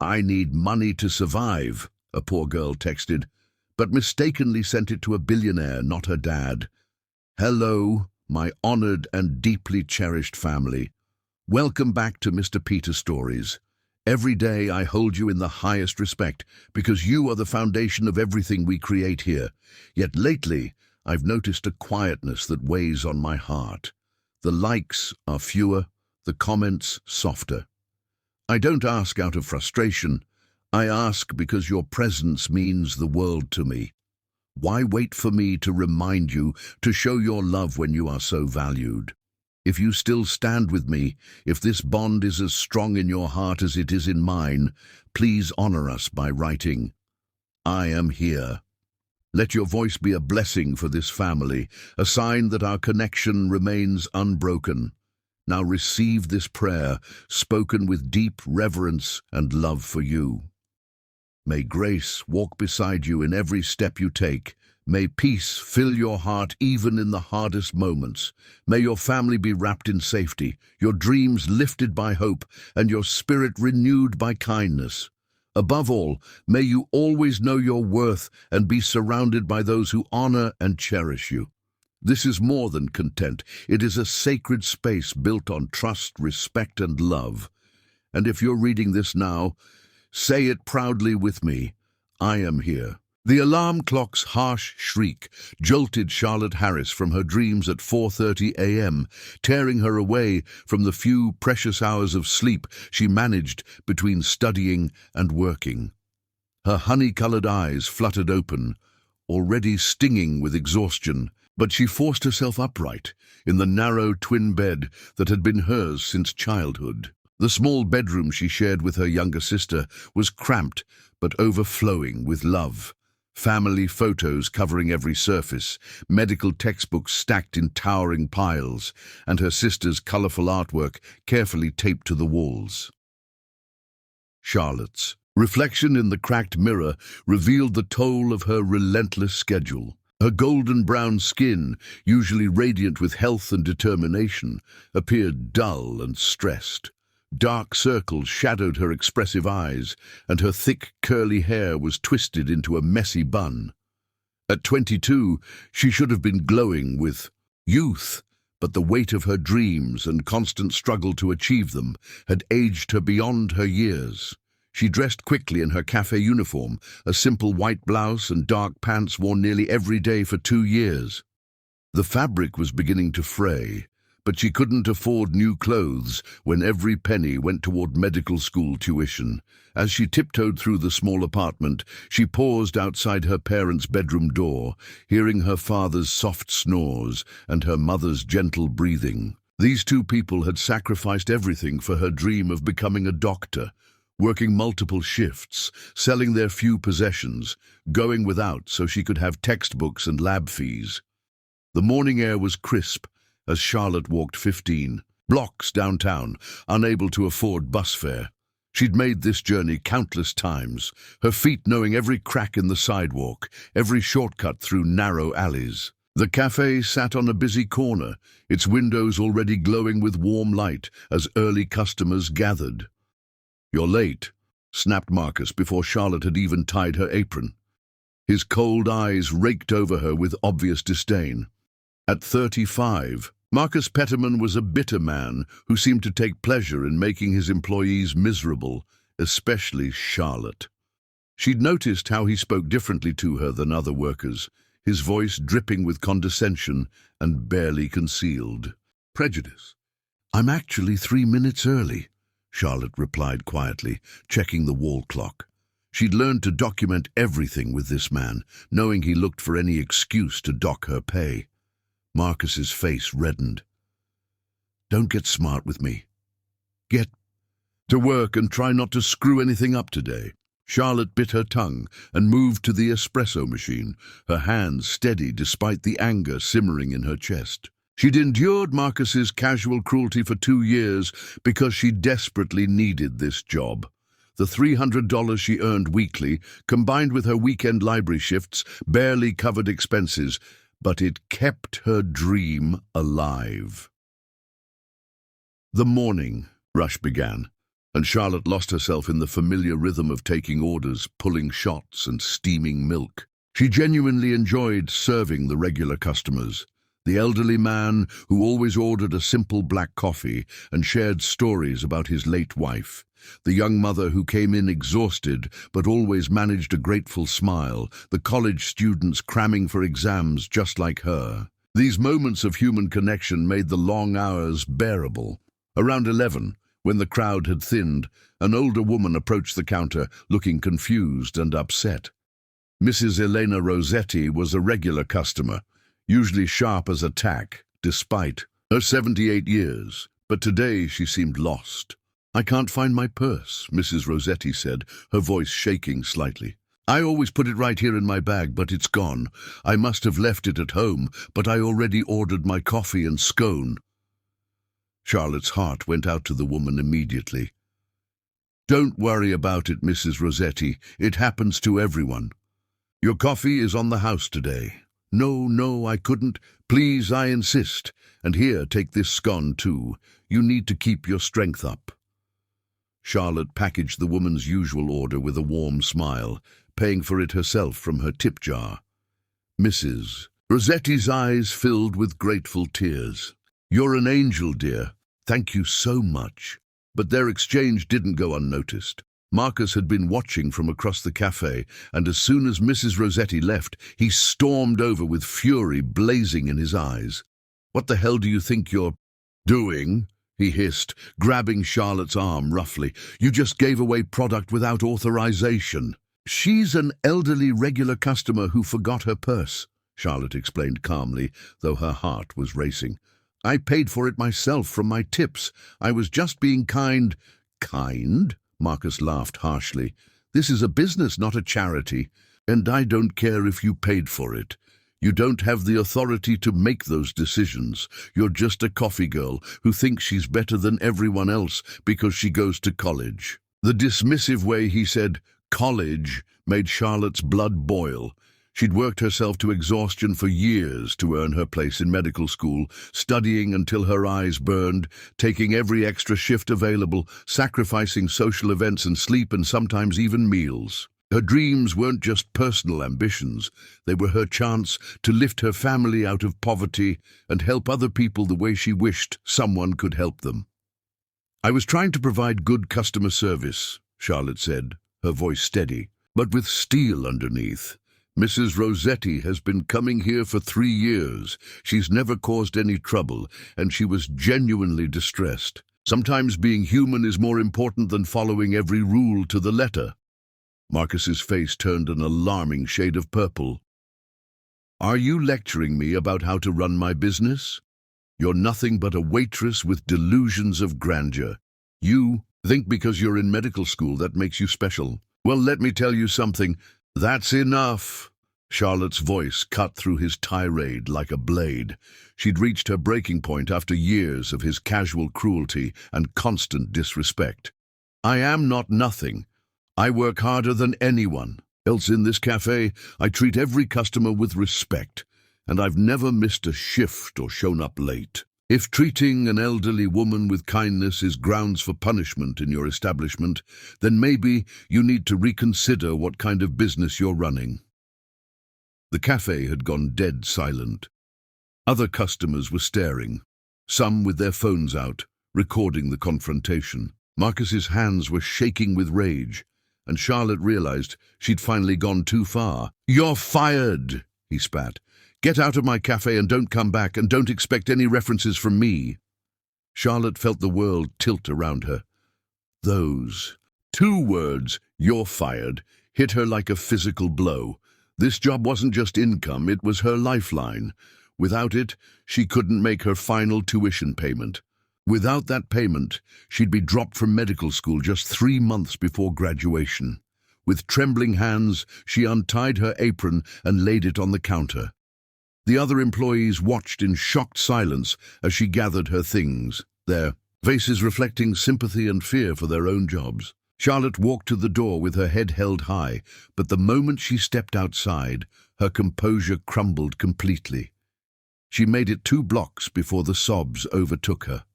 "I need money to survive," a poor girl texted, but mistakenly sent it to a billionaire, not her dad. "Hello, my honored and deeply cherished family. Welcome back to Mr. Peter Stories. Every day I hold you in the highest respect because you are the foundation of everything we create here. Yet lately, I've noticed a quietness that weighs on my heart. The likes are fewer, the comments softer. I don't ask out of frustration. I ask because your presence means the world to me. Why wait for me to remind you to show your love when you are so valued? If you still stand with me, if this bond is as strong in your heart as it is in mine, please honor us by writing, "I am here." Let your voice be a blessing for this family, a sign that our connection remains unbroken. Now receive this prayer, spoken with deep reverence and love for you. May grace walk beside you in every step you take. May peace fill your heart even in the hardest moments. May your family be wrapped in safety, your dreams lifted by hope, and your spirit renewed by kindness. Above all, may you always know your worth and be surrounded by those who honor and cherish you. This is more than content. It is a sacred space built on trust, respect, and love. And if you're reading this now, say it proudly with me, "I am here." The alarm clock's harsh shriek jolted Charlotte Harris from her dreams at 4:30 a.m., tearing her away from the few precious hours of sleep she managed between studying and working. Her honey-colored eyes fluttered open, already stinging with exhaustion, but she forced herself upright in the narrow twin bed that had been hers since childhood. The small bedroom she shared with her younger sister was cramped but overflowing with love. Family photos covering every surface, medical textbooks stacked in towering piles, and her sister's colorful artwork carefully taped to the walls. Charlotte's reflection in the cracked mirror revealed the toll of her relentless schedule. Her golden brown skin, usually radiant with health and determination, appeared dull and stressed. Dark circles shadowed her expressive eyes, and her thick, curly hair was twisted into a messy bun. At 22, she should have been glowing with youth, but the weight of her dreams and constant struggle to achieve them had aged her beyond her years. She dressed quickly in her cafe uniform, a simple white blouse and dark pants worn nearly every day for 2 years. The fabric was beginning to fray, but she couldn't afford new clothes when every penny went toward medical school tuition. As she tiptoed through the small apartment, she paused outside her parents' bedroom door, hearing her father's soft snores and her mother's gentle breathing. These two people had sacrificed everything for her dream of becoming a doctor, working multiple shifts, selling their few possessions, going without so she could have textbooks and lab fees. The morning air was crisp as Charlotte walked 15 blocks downtown, unable to afford bus fare. She'd made this journey countless times, her feet knowing every crack in the sidewalk, every shortcut through narrow alleys. The cafe sat on a busy corner, its windows already glowing with warm light as early customers gathered. "You're late," snapped Marcus before Charlotte had even tied her apron. His cold eyes raked over her with obvious disdain. At 35, Marcus Petterman was a bitter man who seemed to take pleasure in making his employees miserable, especially Charlotte. She'd noticed how he spoke differently to her than other workers, his voice dripping with condescension and barely concealed prejudice. "I'm actually 3 minutes early," Charlotte replied quietly, checking the wall clock. She'd learned to document everything with this man, knowing he looked for any excuse to dock her pay. Marcus's face reddened. "Don't get smart with me. Get to work and try not to screw anything up today." Charlotte bit her tongue and moved to the espresso machine, her hands steady despite the anger simmering in her chest. She'd endured Marcus's casual cruelty for 2 years because she desperately needed this job. The $300 she earned weekly, combined with her weekend library shifts, barely covered expenses, but it kept her dream alive. The morning rush began and Charlotte lost herself in the familiar rhythm of taking orders, pulling shots, and steaming milk. She genuinely enjoyed serving the regular customers. The elderly man who always ordered a simple black coffee and shared stories about his late wife. The young mother who came in exhausted but always managed a grateful smile. The college students cramming for exams just like her. These moments of human connection made the long hours bearable. Around 11, when the crowd had thinned, an older woman approached the counter, looking confused and upset. Mrs. Elena Rossetti was a regular customer, usually sharp as a tack, despite her 78 years. But today she seemed lost. "I can't find my purse," Mrs. Rossetti said, her voice shaking slightly. "I always put it right here in my bag, but it's gone. I must have left it at home, but I already ordered my coffee and scone." Charlotte's heart went out to the woman immediately. "Don't worry about it, Mrs. Rossetti. It happens to everyone. Your coffee is on the house today." No, I couldn't. Please, I insist. And here, take this scone too. You need to keep your strength up." Charlotte packaged the woman's usual order with a warm smile, paying for it herself from her tip jar. Mrs. Rossetti's eyes filled with grateful tears. "You're an angel, dear. Thank you so much." But their exchange didn't go unnoticed. Marcus had been watching from across the cafe, and as soon as Mrs. Rossetti left, he stormed over with fury blazing in his eyes. "What the hell do you think you're doing?" he hissed, grabbing Charlotte's arm roughly. "You just gave away product without authorization." "She's an elderly regular customer who forgot her purse," Charlotte explained calmly, though her heart was racing. "I paid for it myself from my tips. I was just being kind." "Kind?" Marcus laughed harshly. "This is a business, not a charity, and I don't care if you paid for it. You don't have the authority to make those decisions. You're just a coffee girl who thinks she's better than everyone else because she goes to college." The dismissive way he said college made Charlotte's blood boil. She'd worked herself to exhaustion for years to earn her place in medical school, studying until her eyes burned, taking every extra shift available, sacrificing social events and sleep and sometimes even meals. Her dreams weren't just personal ambitions. They were her chance to lift her family out of poverty and help other people the way she wished someone could help them. "I was trying to provide good customer service," Charlotte said, her voice steady, but with steel underneath. "Mrs. Rossetti has been coming here for 3 years. She's never caused any trouble, and she was genuinely distressed. Sometimes being human is more important than following every rule to the letter." Marcus's face turned an alarming shade of purple. "Are you lecturing me about how to run my business? You're nothing but a waitress with delusions of grandeur. You think because you're in medical school that makes you special. Well, let me tell you something. That's enough." Charlotte's voice cut through his tirade like a blade. She'd reached her breaking point after years of his casual cruelty and constant disrespect. "I am not nothing. I work harder than anyone. Else in this cafe, I treat every customer with respect, and I've never missed a shift or shown up late. If treating an elderly woman with kindness is grounds for punishment in your establishment, then maybe you need to reconsider what kind of business you're running." The cafe had gone dead silent. Other customers were staring, some with their phones out, recording the confrontation. Marcus's hands were shaking with rage, and Charlotte realized she'd finally gone too far. "You're fired," he spat. "Get out of my cafe and don't come back, and don't expect any references from me." Charlotte felt the world tilt around her. Those 2 words, "you're fired," hit her like a physical blow. This job wasn't just income, it was her lifeline. Without it, she couldn't make her final tuition payment. Without that payment, she'd be dropped from medical school just 3 months before graduation. With trembling hands, she untied her apron and laid it on the counter. The other employees watched in shocked silence as she gathered her things, their faces reflecting sympathy and fear for their own jobs. Charlotte walked to the door with her head held high, but the moment she stepped outside, her composure crumbled completely. She made it 2 blocks before the sobs overtook her.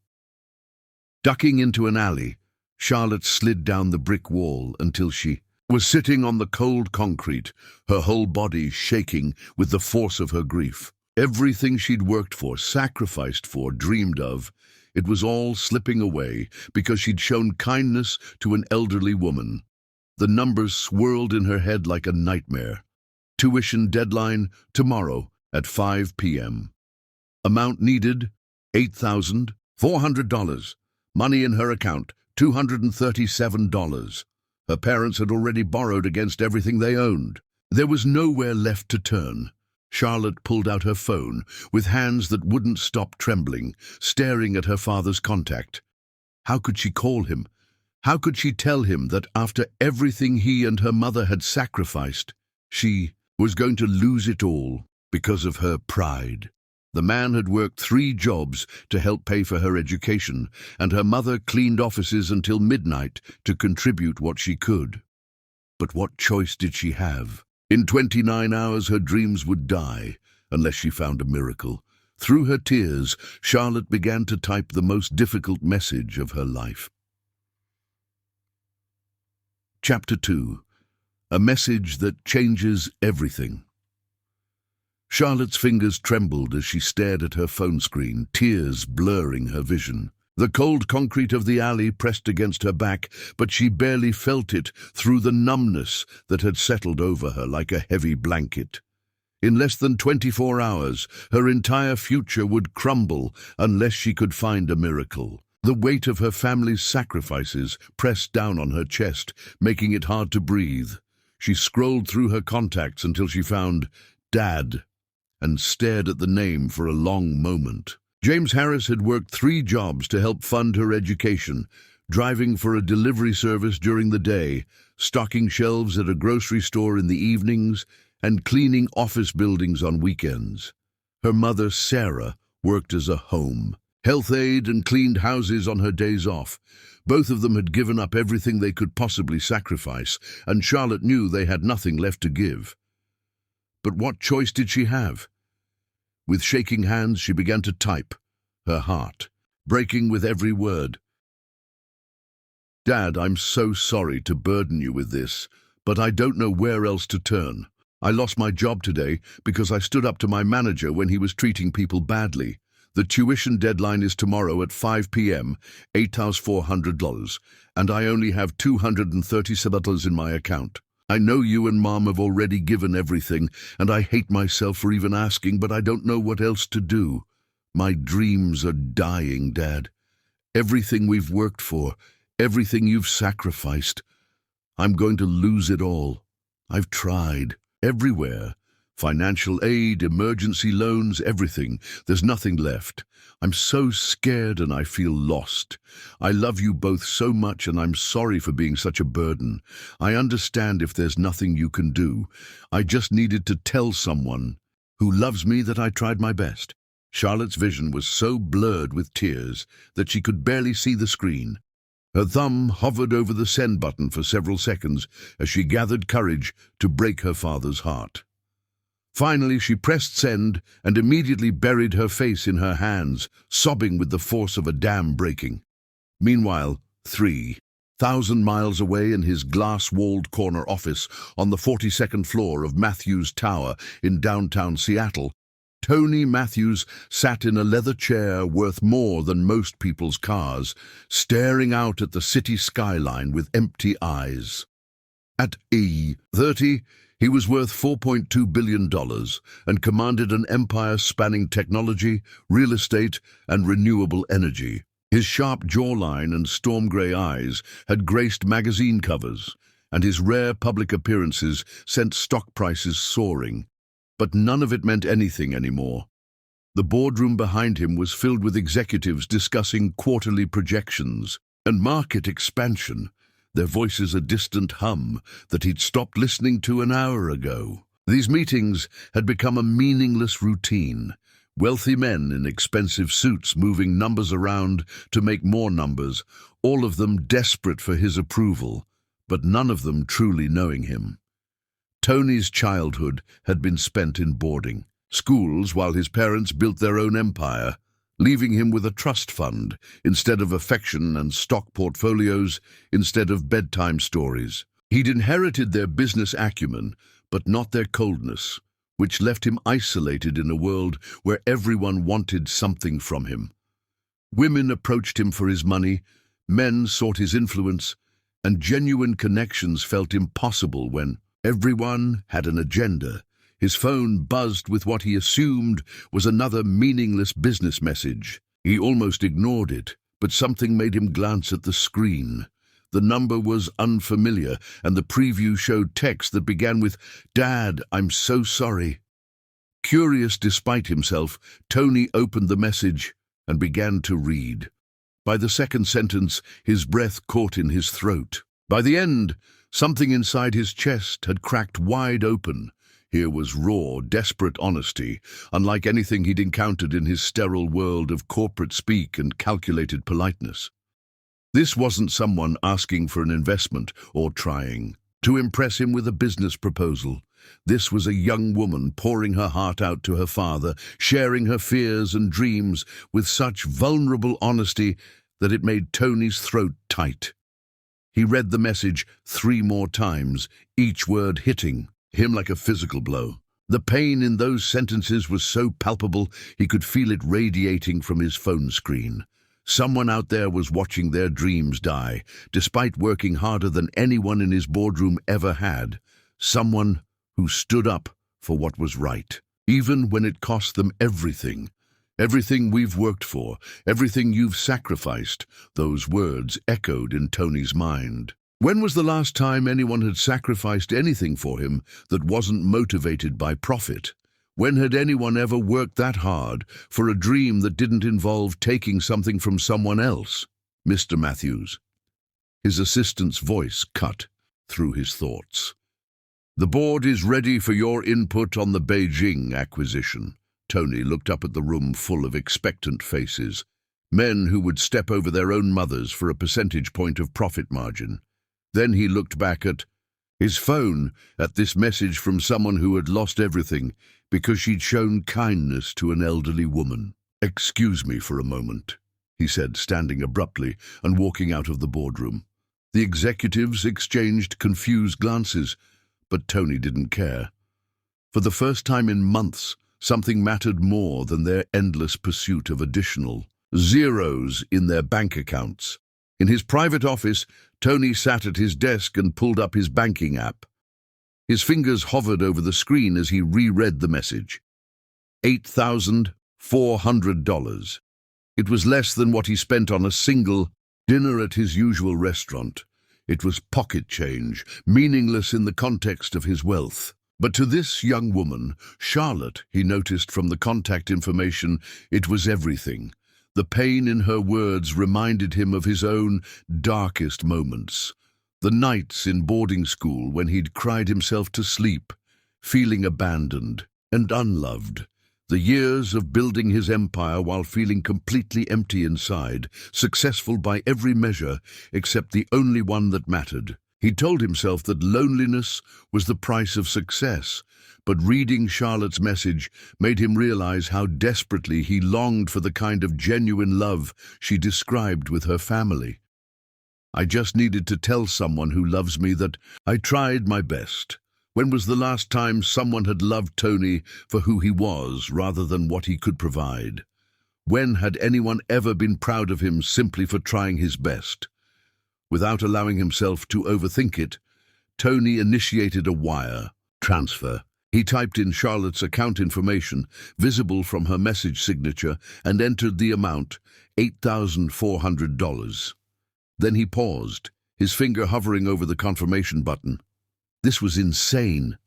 Ducking into an alley, Charlotte slid down the brick wall until she was sitting on the cold concrete, her whole body shaking with the force of her grief. Everything she'd worked for, sacrificed for, dreamed of, it was all slipping away because she'd shown kindness to an elderly woman. The numbers swirled in her head like a nightmare. Tuition deadline tomorrow at 5 p.m. Amount needed, $8,400. Money in her account, $237. Her parents had already borrowed against everything they owned. There was nowhere left to turn. Charlotte pulled out her phone with hands that wouldn't stop trembling, staring at her father's contact. How could she call him? How could she tell him that after everything he and her mother had sacrificed, she was going to lose it all because of her pride? The man had worked 3 jobs to help pay for her education, and her mother cleaned offices until midnight to contribute what she could. But what choice did she have? In 29 hours her dreams would die, unless she found a miracle. Through her tears, Charlotte began to type the most difficult message of her life. Chapter 2. A message that changes everything. Charlotte's fingers trembled as she stared at her phone screen, tears blurring her vision. The cold concrete of the alley pressed against her back, but she barely felt it through the numbness that had settled over her like a heavy blanket. In less than 24 hours, her entire future would crumble unless she could find a miracle. The weight of her family's sacrifices pressed down on her chest, making it hard to breathe. She scrolled through her contacts until she found Dad and stared at the name for a long moment. James Harris had worked 3 jobs to help fund her education, driving for a delivery service during the day, stocking shelves at a grocery store in the evenings, and cleaning office buildings on weekends. Her mother, Sarah, worked as a home health aide and cleaned houses on her days off. Both of them had given up everything they could possibly sacrifice, and Charlotte knew they had nothing left to give. But what choice did she have? With shaking hands, she began to type, her heart breaking with every word. Dad, I'm so sorry to burden you with this, but I don't know where else to turn. I lost my job today because I stood up to my manager when he was treating people badly. The tuition deadline is tomorrow at 5 p.m., $8,400, and I only have $237 in my account. I know you and Mom have already given everything, and I hate myself for even asking, but I don't know what else to do. My dreams are dying, Dad. Everything we've worked for, everything you've sacrificed. I'm going to lose it all. I've tried. Everywhere. Financial aid, emergency loans, everything. There's nothing left. I'm so scared and I feel lost. I love you both so much and I'm sorry for being such a burden. I understand if there's nothing you can do. I just needed to tell someone who loves me that I tried my best. Charlotte's vision was so blurred with tears that she could barely see the screen. Her thumb hovered over the send button for several seconds as she gathered courage to break her father's heart. Finally, she pressed send and immediately buried her face in her hands, sobbing with the force of a dam breaking. Meanwhile, 3,000 miles away in his glass-walled corner office on the 42nd floor of Matthews Tower in downtown Seattle, Tony Matthews sat in a leather chair worth more than most people's cars, staring out at the city skyline with empty eyes. At 30, he was worth $4.2 billion and commanded an empire spanning technology, real estate, and renewable energy. His sharp jawline and storm-gray eyes had graced magazine covers, and his rare public appearances sent stock prices soaring. But none of it meant anything anymore. The boardroom behind him was filled with executives discussing quarterly projections and market expansion, their voices a distant hum that he'd stopped listening to an hour ago. These meetings had become a meaningless routine. Wealthy men in expensive suits moving numbers around to make more numbers, all of them desperate for his approval, but none of them truly knowing him. Tony's childhood had been spent in boarding schools while his parents built their own empire. leaving him with a trust fund instead of affection and stock portfolios instead of bedtime stories. He'd inherited their business acumen, but not their coldness, which left him isolated in a world where everyone wanted something from him. Women approached him for his money, men sought his influence, and genuine connections felt impossible when everyone had an agenda. His phone buzzed with what he assumed was another meaningless business message. He almost ignored it, but something made him glance at the screen. The number was unfamiliar, and the preview showed text that began with, "Dad, I'm so sorry." Curious despite himself, Tony opened the message and began to read. By the second sentence, his breath caught in his throat. By the end, something inside his chest had cracked wide open. Here was raw, desperate honesty, unlike anything he'd encountered in his sterile world of corporate speak and calculated politeness. This wasn't someone asking for an investment or trying to impress him with a business proposal. This was a young woman pouring her heart out to her father, sharing her fears and dreams with such vulnerable honesty that it made Tony's throat tight. He read the message 3 more times, each word hitting him like a physical blow. The pain in those sentences was so palpable he could feel it radiating from his phone screen. Someone out there was watching their dreams die, despite working harder than anyone in his boardroom ever had. Someone who stood up for what was right, even when it cost them everything. Everything we've worked for, everything you've sacrificed, those words echoed in Tony's mind. When was the last time anyone had sacrificed anything for him that wasn't motivated by profit? When had anyone ever worked that hard for a dream that didn't involve taking something from someone else? Mr. Matthews. His assistant's voice cut through his thoughts. The board is ready for your input on the Beijing acquisition. Tony looked up at the room full of expectant faces, men who would step over their own mothers for a percentage point of profit margin. Then he looked back at his phone, at this message from someone who had lost everything because she'd shown kindness to an elderly woman. "Excuse me for a moment," he said, standing abruptly and walking out of the boardroom. The executives exchanged confused glances, but Tony didn't care. For the first time in months, something mattered more than their endless pursuit of additional zeros in their bank accounts. In his private office, Tony sat at his desk and pulled up his banking app. His fingers hovered over the screen as he reread the message. $8,400. It was less than what he spent on a single dinner at his usual restaurant. It was pocket change, meaningless in the context of his wealth. But to this young woman, Charlotte, he noticed from the contact information, it was everything. The pain in her words reminded him of his own darkest moments. The nights in boarding school when he'd cried himself to sleep, feeling abandoned and unloved. The years of building his empire while feeling completely empty inside, successful by every measure except the only one that mattered. He told himself that loneliness was the price of success, but reading Charlotte's message made him realize how desperately he longed for the kind of genuine love she described with her family. "I just needed to tell someone who loves me that I tried my best." When was the last time someone had loved Tony for who he was rather than what he could provide? When had anyone ever been proud of him simply for trying his best? Without allowing himself to overthink it, Tony initiated a wire transfer. He typed in Charlotte's account information, visible from her message signature, and entered the amount, $8,400. Then he paused, his finger hovering over the confirmation button. This was insane.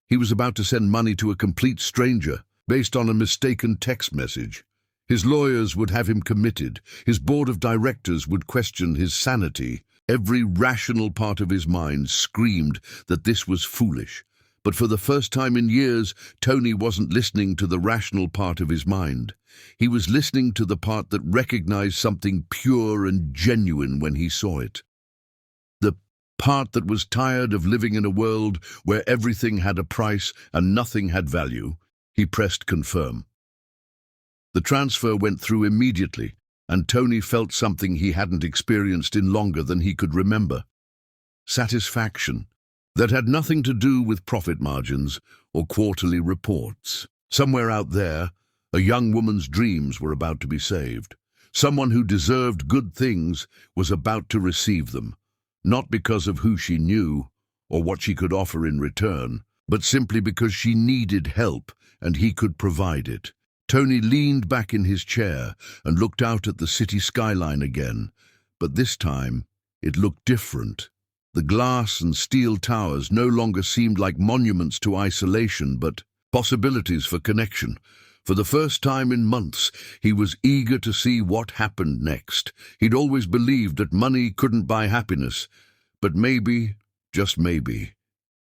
He was about to send money to a complete stranger, based on a mistaken text message. His lawyers would have him committed. His board of directors would question his sanity. Every rational part of his mind screamed that this was foolish. But for the first time in years, Tony wasn't listening to the rational part of his mind. He was listening to the part that recognized something pure and genuine when he saw it. The part that was tired of living in a world where everything had a price and nothing had value. He pressed confirm. The transfer went through immediately, and Tony felt something he hadn't experienced in longer than he could remember. Satisfaction. That had nothing to do with profit margins or quarterly reports. Somewhere out there, a young woman's dreams were about to be saved. Someone who deserved good things was about to receive them, not because of who she knew or what she could offer in return, but simply because she needed help and he could provide it. Tony leaned back in his chair and looked out at the city skyline again, but this time it looked different. The glass and steel towers no longer seemed like monuments to isolation, but possibilities for connection. For the first time in months, he was eager to see what happened next. He'd always believed that money couldn't buy happiness, but maybe, just maybe,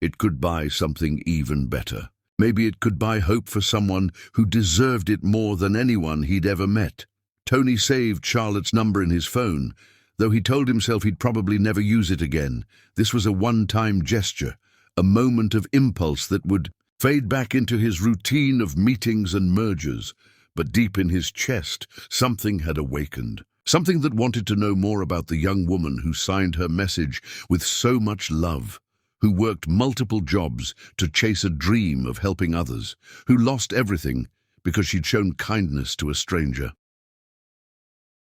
it could buy something even better. Maybe it could buy hope for someone who deserved it more than anyone he'd ever met. Tony saved Charlotte's number in his phone, though he told himself he'd probably never use it again. This was a one-time gesture, a moment of impulse that would fade back into his routine of meetings and mergers. But deep in his chest, something had awakened. Something that wanted to know more about the young woman who signed her message with so much love, who worked multiple jobs to chase a dream of helping others, who lost everything because she'd shown kindness to a stranger.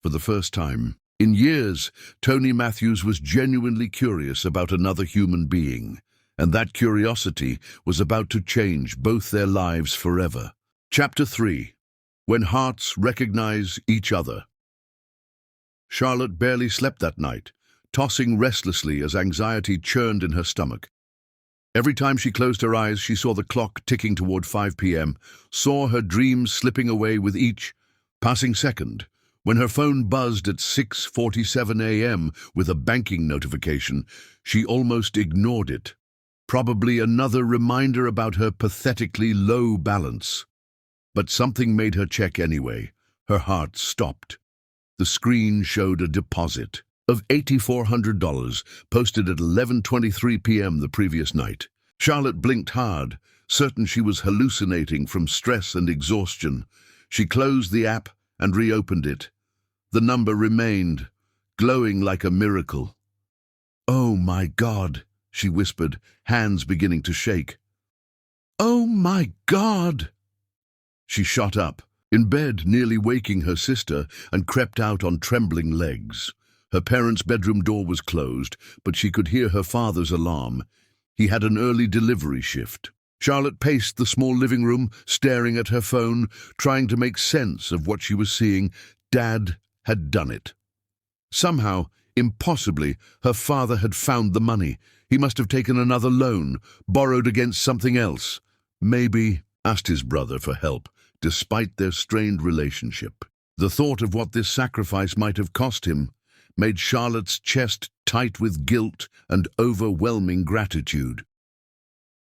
For the first time in years, Tony Matthews was genuinely curious about another human being, and that curiosity was about to change both their lives forever. Chapter 3. When Hearts Recognize Each Other. Charlotte barely slept that night, tossing restlessly as anxiety churned in her stomach. Every time she closed her eyes, she saw the clock ticking toward 5 p.m., saw her dreams slipping away with each passing second. When her phone buzzed at 6:47 a.m. with a banking notification, she almost ignored it. Probably another reminder about her pathetically low balance. But something made her check anyway. Her heart stopped. The screen showed a deposit of $8,400 posted at 11:23 p.m. the previous night. Charlotte blinked hard, certain she was hallucinating from stress and exhaustion. She closed the app and reopened it. The number remained, glowing like a miracle. "Oh my God," she whispered, hands beginning to shake. "Oh my God!" She shot up, in bed nearly waking her sister, and crept out on trembling legs. Her parents' bedroom door was closed, but she could hear her father's alarm. He had an early delivery shift. Charlotte paced the small living room, staring at her phone, trying to make sense of what she was seeing. Dad had done it. Somehow, impossibly, her father had found the money. He must have taken another loan, borrowed against something else. Maybe asked his brother for help, despite their strained relationship. The thought of what this sacrifice might have cost him made Charlotte's chest tight with guilt and overwhelming gratitude.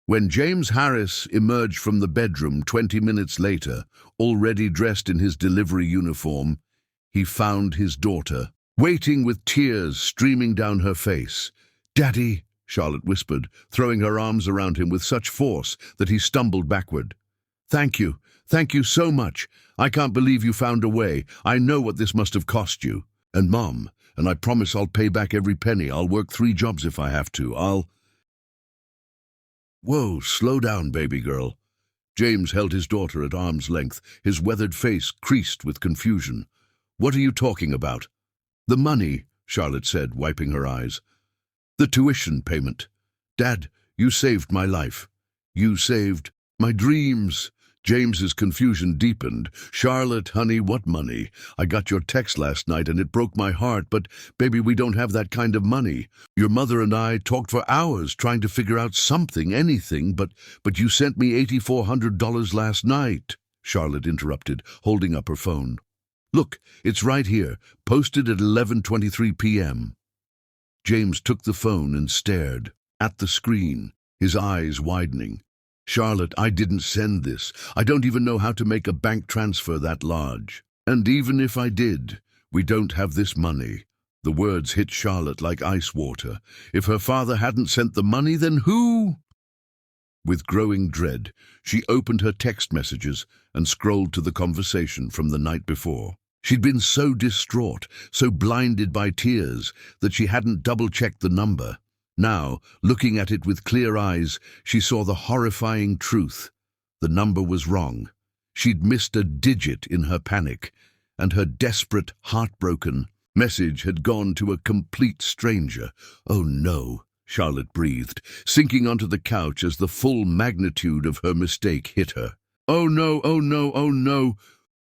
When James Harris emerged from the bedroom 20 minutes later, already dressed in his delivery uniform, he found his daughter, waiting with tears streaming down her face. "Daddy," Charlotte whispered, throwing her arms around him with such force that he stumbled backward. Thank you so much. I can't believe you found a way. I know what this must have cost you. And Mom, and I promise I'll pay back every penny. I'll work 3 jobs if I have to. Whoa, slow down, baby girl." James held his daughter at arm's length, his weathered face creased with confusion. "What are you talking about?" "The money," Charlotte said, wiping her eyes. "The tuition payment. Dad, you saved my life. You saved my dreams." James's confusion deepened. "Charlotte, honey, what money? I got your text last night and it broke my heart, but baby, we don't have that kind of money. Your mother and I talked for hours trying to figure out something, anything, but you sent me $8,400 last night," Charlotte interrupted, holding up her phone. "Look, it's right here, posted at 11:23 p.m. James took the phone and stared at the screen, his eyes widening. "Charlotte, I didn't send this. I don't even know how to make a bank transfer that large. And even if I did, we don't have this money." The words hit Charlotte like ice water. If her father hadn't sent the money, then who? With growing dread, she opened her text messages and scrolled to the conversation from the night before. She'd been so distraught, so blinded by tears, that she hadn't double-checked the number. Now, looking at it with clear eyes, she saw the horrifying truth. The number was wrong. She'd missed a digit in her panic, and her desperate, heartbroken message had gone to a complete stranger. "Oh no," Charlotte breathed, sinking onto the couch as the full magnitude of her mistake hit her. "Oh no, oh no, oh no.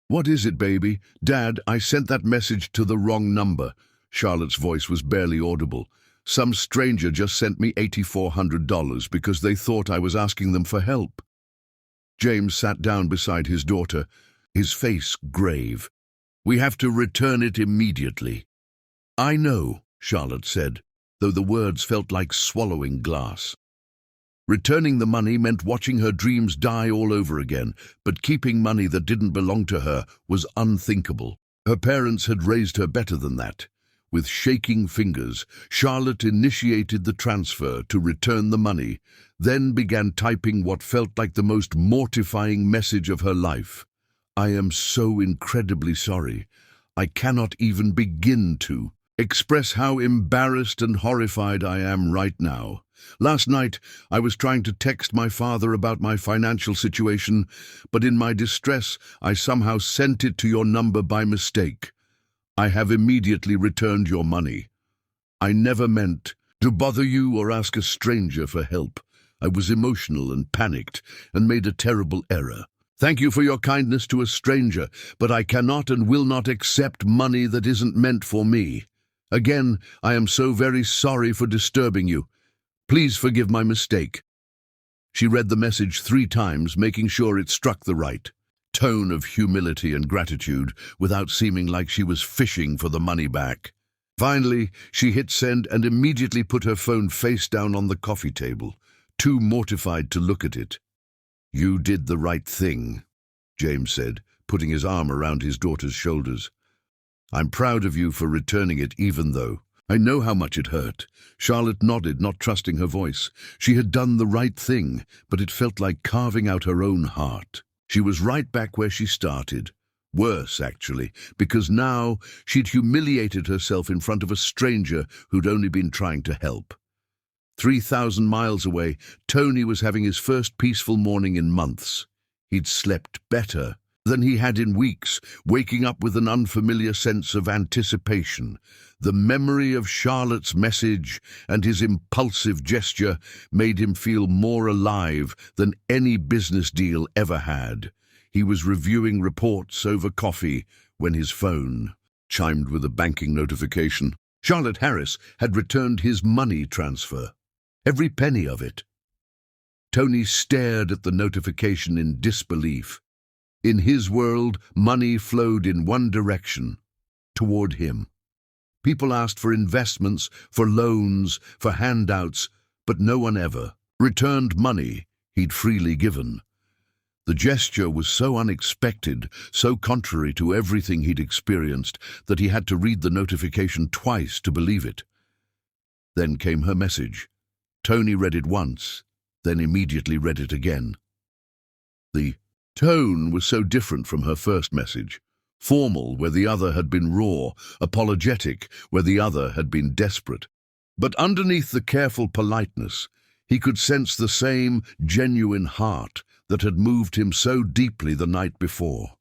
What is it, baby? Dad, I sent that message to the wrong number." Charlotte's voice was barely audible. "Some stranger just sent me $8,400 because they thought I was asking them for help." James sat down beside his daughter, his face grave. "We have to return it immediately." "I know," Charlotte said, though the words felt like swallowing glass. Returning the money meant watching her dreams die all over again, but keeping money that didn't belong to her was unthinkable. Her parents had raised her better than that. With shaking fingers, Charlotte initiated the transfer to return the money, then began typing what felt like the most mortifying message of her life. "I am so incredibly sorry. I cannot even begin to express how embarrassed and horrified I am right now. Last night, I was trying to text my father about my financial situation, but in my distress, I somehow sent it to your number by mistake. I have immediately returned your money. I never meant to bother you or ask a stranger for help. I was emotional and panicked and made a terrible error. Thank you for your kindness to a stranger, but I cannot and will not accept money that isn't meant for me. Again, I am so very sorry for disturbing you. Please forgive my mistake." She read the message 3 times, making sure it struck the right tone of humility and gratitude without seeming like she was fishing for the money back. Finally, she hit send and immediately put her phone face down on the coffee table, too mortified to look at it. "You did the right thing," James said, putting his arm around his daughter's shoulders. "I'm proud of you for returning it even though I know how much it hurt." Charlotte nodded, not trusting her voice. She had done the right thing, but it felt like carving out her own heart. She was right back where she started. Worse, actually, because now she'd humiliated herself in front of a stranger who'd only been trying to help. 3,000 miles away, Tony was having his first peaceful morning in months. He'd slept better than he had in weeks, waking up with an unfamiliar sense of anticipation. The memory of Charlotte's message and his impulsive gesture made him feel more alive than any business deal ever had. He was reviewing reports over coffee when his phone chimed with a banking notification. Charlotte Harris had returned his money transfer, every penny of it. Tony stared at the notification in disbelief. In his world, money flowed in one direction, toward him. People asked for investments, for loans, for handouts, but no one ever returned money he'd freely given. The gesture was so unexpected, so contrary to everything he'd experienced, that he had to read the notification twice to believe it. Then came her message. Tony read it once, then immediately read it again. The tone was so different from her first message. Formal where the other had been raw, apologetic where the other had been desperate. But underneath the careful politeness, he could sense the same genuine heart that had moved him so deeply the night before.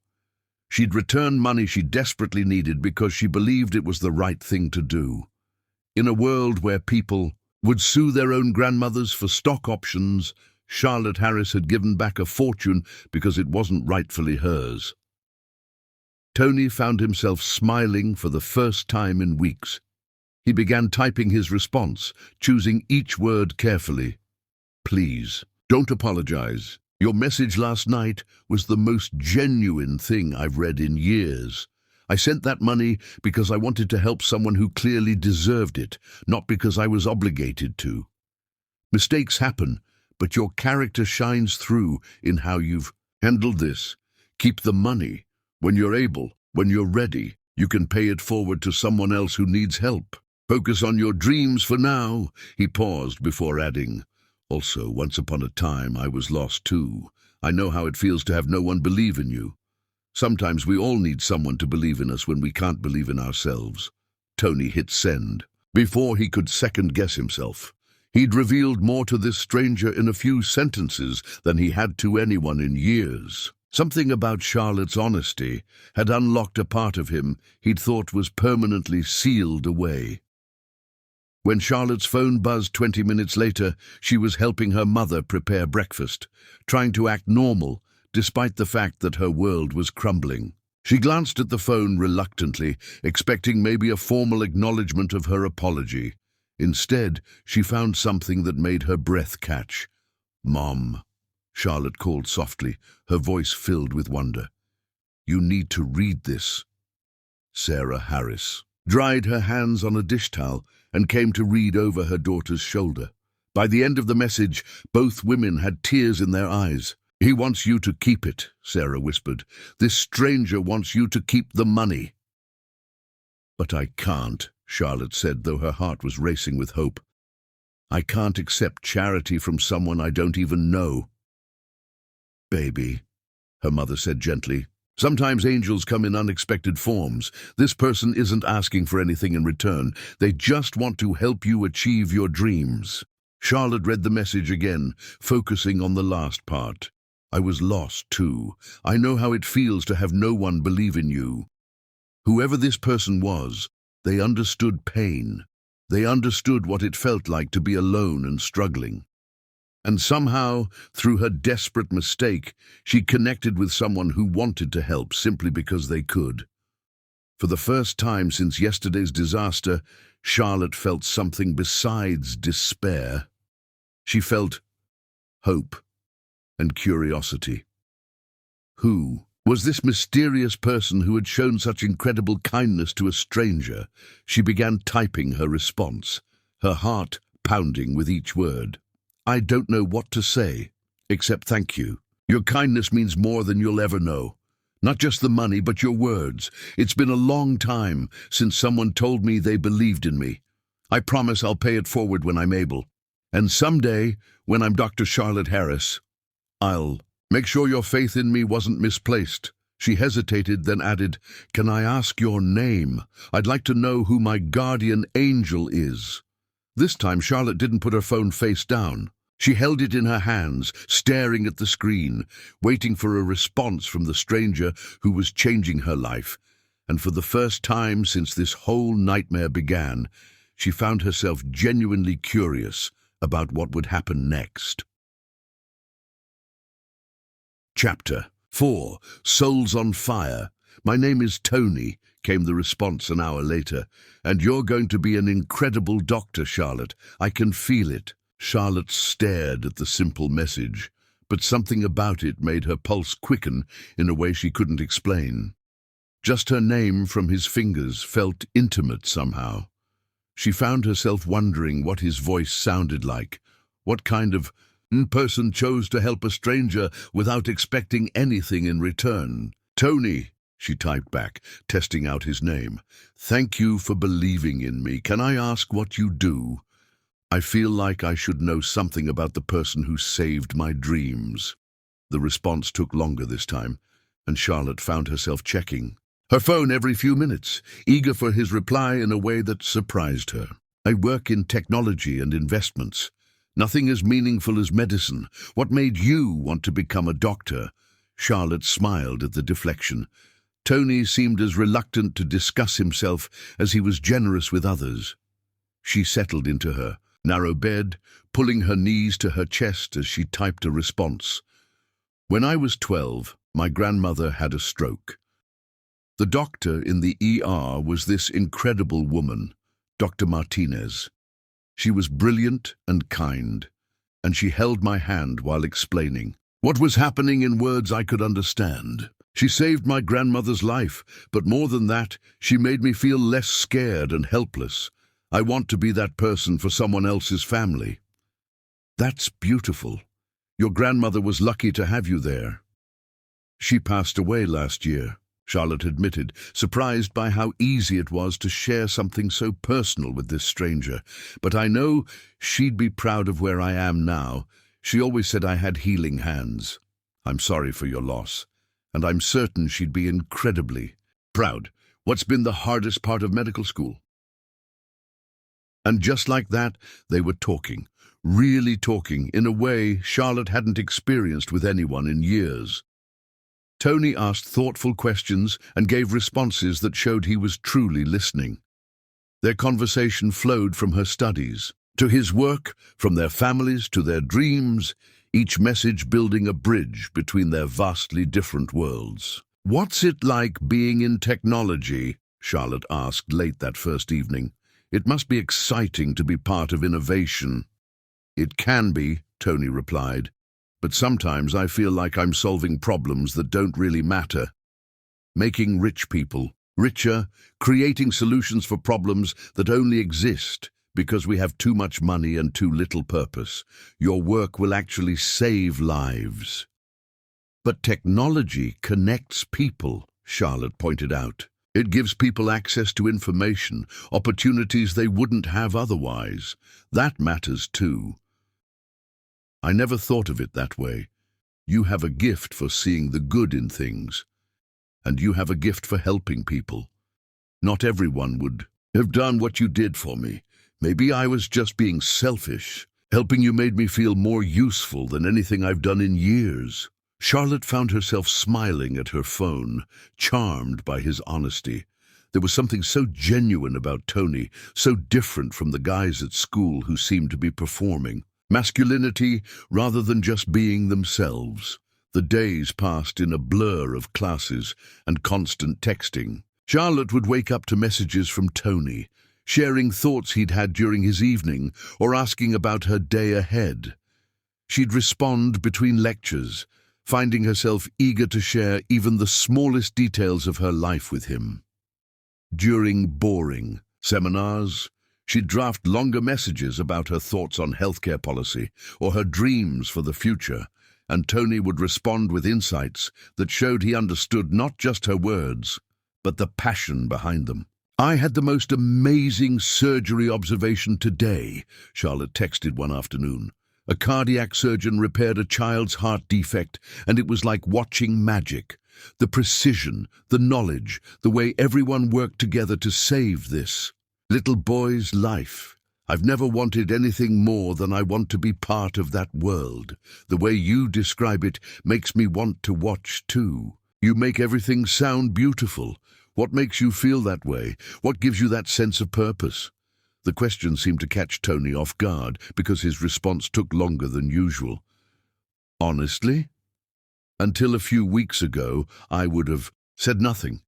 She'd returned money she desperately needed because she believed it was the right thing to do. In a world where people would sue their own grandmothers for stock options, Charlotte Harris had given back a fortune because it wasn't rightfully hers. Tony found himself smiling for the first time in weeks. He began typing his response, choosing each word carefully. "Please, don't apologize. Your message last night was the most genuine thing I've read in years. I sent that money because I wanted to help someone who clearly deserved it, not because I was obligated to. Mistakes happen, but your character shines through in how you've handled this. Keep the money. When you're able, when you're ready, you can pay it forward to someone else who needs help. Focus on your dreams for now." He paused before adding, Also, once upon a time, I was lost too. I know how it feels to have no one believe in you. Sometimes we all need someone to believe in us when we can't believe in ourselves. Tony hit send. Before he could second-guess himself, he'd revealed more to this stranger in a few sentences than he had to anyone in years. Something about Charlotte's honesty had unlocked a part of him he'd thought was permanently sealed away. When Charlotte's phone buzzed 20 minutes later, she was helping her mother prepare breakfast, trying to act normal, despite the fact that her world was crumbling. She glanced at the phone reluctantly, expecting maybe a formal acknowledgement of her apology. Instead, she found something that made her breath catch. "Mom," Charlotte called softly, her voice filled with wonder. "You need to read this." Sarah Harris dried her hands on a dish towel and came to read over her daughter's shoulder. By the end of the message, both women had tears in their eyes. "He wants you to keep it," Sarah whispered. "This stranger wants you to keep the money." "But I can't," Charlotte said, though her heart was racing with hope. "I can't accept charity from someone I don't even know." "Baby," her mother said gently, "sometimes angels come in unexpected forms. This person isn't asking for anything in return. They just want to help you achieve your dreams." Charlotte read the message again, focusing on the last part. "I was lost too. I know how it feels to have no one believe in you." Whoever this person was, they understood pain. They understood what it felt like to be alone and struggling. And somehow, through her desperate mistake, she connected with someone who wanted to help simply because they could. For the first time since yesterday's disaster, Charlotte felt something besides despair. She felt hope and curiosity. Who was this mysterious person who had shown such incredible kindness to a stranger? She began typing her response, her heart pounding with each word. "I don't know what to say, except thank you. Your kindness means more than you'll ever know. Not just the money, but your words. It's been a long time since someone told me they believed in me. I promise I'll pay it forward when I'm able. And someday, when I'm Dr. Charlotte Harris, I'll make sure your faith in me wasn't misplaced." She hesitated, then added, "Can I ask your name? I'd like to know who my guardian angel is." This time Charlotte didn't put her phone face down. She held it in her hands, staring at the screen, waiting for a response from the stranger who was changing her life. And for the first time since this whole nightmare began, she found herself genuinely curious about what would happen next. Chapter 4. Souls on Fire. "My name is Tony," came the response an hour later. "And you're going to be an incredible doctor, Charlotte. I can feel it." Charlotte stared at the simple message, but something about it made her pulse quicken in a way she couldn't explain. Just her name from his fingers felt intimate somehow. She found herself wondering what his voice sounded like. What kind of person chose to help a stranger without expecting anything in return? "Tony," she typed back, testing out his name. "Thank you for believing in me. Can I ask what you do? I feel like I should know something about the person who saved my dreams." The response took longer this time, and Charlotte found herself checking her phone every few minutes, eager for his reply in a way that surprised her. "I work in technology and investments. Nothing as meaningful as medicine. What made you want to become a doctor?" Charlotte smiled at the deflection. Tony seemed as reluctant to discuss himself as he was generous with others. She settled into her narrow bed, pulling her knees to her chest as she typed a response. "When I was 12, my grandmother had a stroke. The doctor in the ER was this incredible woman, Dr. Martinez. She was brilliant and kind, and she held my hand while explaining what was happening in words I could understand. She saved my grandmother's life, but more than that, she made me feel less scared and helpless. I want to be that person for someone else's family." "That's beautiful. Your grandmother was lucky to have you there." "She passed away last year," Charlotte admitted, surprised by how easy it was to share something so personal with this stranger. But I know she'd be proud of where I am now. She always said I had healing hands. I'm sorry for your loss, and I'm certain she'd be incredibly proud. What's been the hardest part of medical school? And just like that, they were talking, really talking, in a way Charlotte hadn't experienced with anyone in years. Tony asked thoughtful questions and gave responses that showed he was truly listening. Their conversation flowed from her studies to his work, from their families to their dreams, each message building a bridge between their vastly different worlds. "What's it like being in technology?" Charlotte asked late that first evening. "It must be exciting to be part of innovation." "It can be," Tony replied, "but sometimes I feel like I'm solving problems that don't really matter. Making rich people richer, creating solutions for problems that only exist because we have too much money and too little purpose. Your work will actually save lives." "But technology connects people," Charlotte pointed out. "It gives people access to information, opportunities they wouldn't have otherwise. That matters too." "I never thought of it that way. You have a gift for seeing the good in things, and you have a gift for helping people. Not everyone would have done what you did for me. Maybe I was just being selfish. Helping you made me feel more useful than anything I've done in years." Charlotte found herself smiling at her phone, charmed by his honesty. There was something so genuine about Tony, so different from the guys at school who seemed to be performing. Masculinity rather than just being themselves. The days passed in a blur of classes and constant texting. Charlotte would wake up to messages from Tony, sharing thoughts he'd had during his evening or asking about her day ahead. She'd respond between lectures, finding herself eager to share even the smallest details of her life with him. During boring seminars, she'd draft longer messages about her thoughts on healthcare policy or her dreams for the future, and Tony would respond with insights that showed he understood not just her words, but the passion behind them. "I had the most amazing surgery observation today," Charlotte texted one afternoon. "A cardiac surgeon repaired a child's heart defect, and it was like watching magic. The precision, the knowledge, the way everyone worked together to save this little boy's life. I've never wanted anything more than I want to be part of that world. The way you describe it makes me want to watch too. You make everything sound beautiful. What makes you feel that way? What gives you that sense of purpose?" The question seemed to catch Tony off guard because his response took longer than usual. "Honestly, until a few weeks ago, I would have said nothing.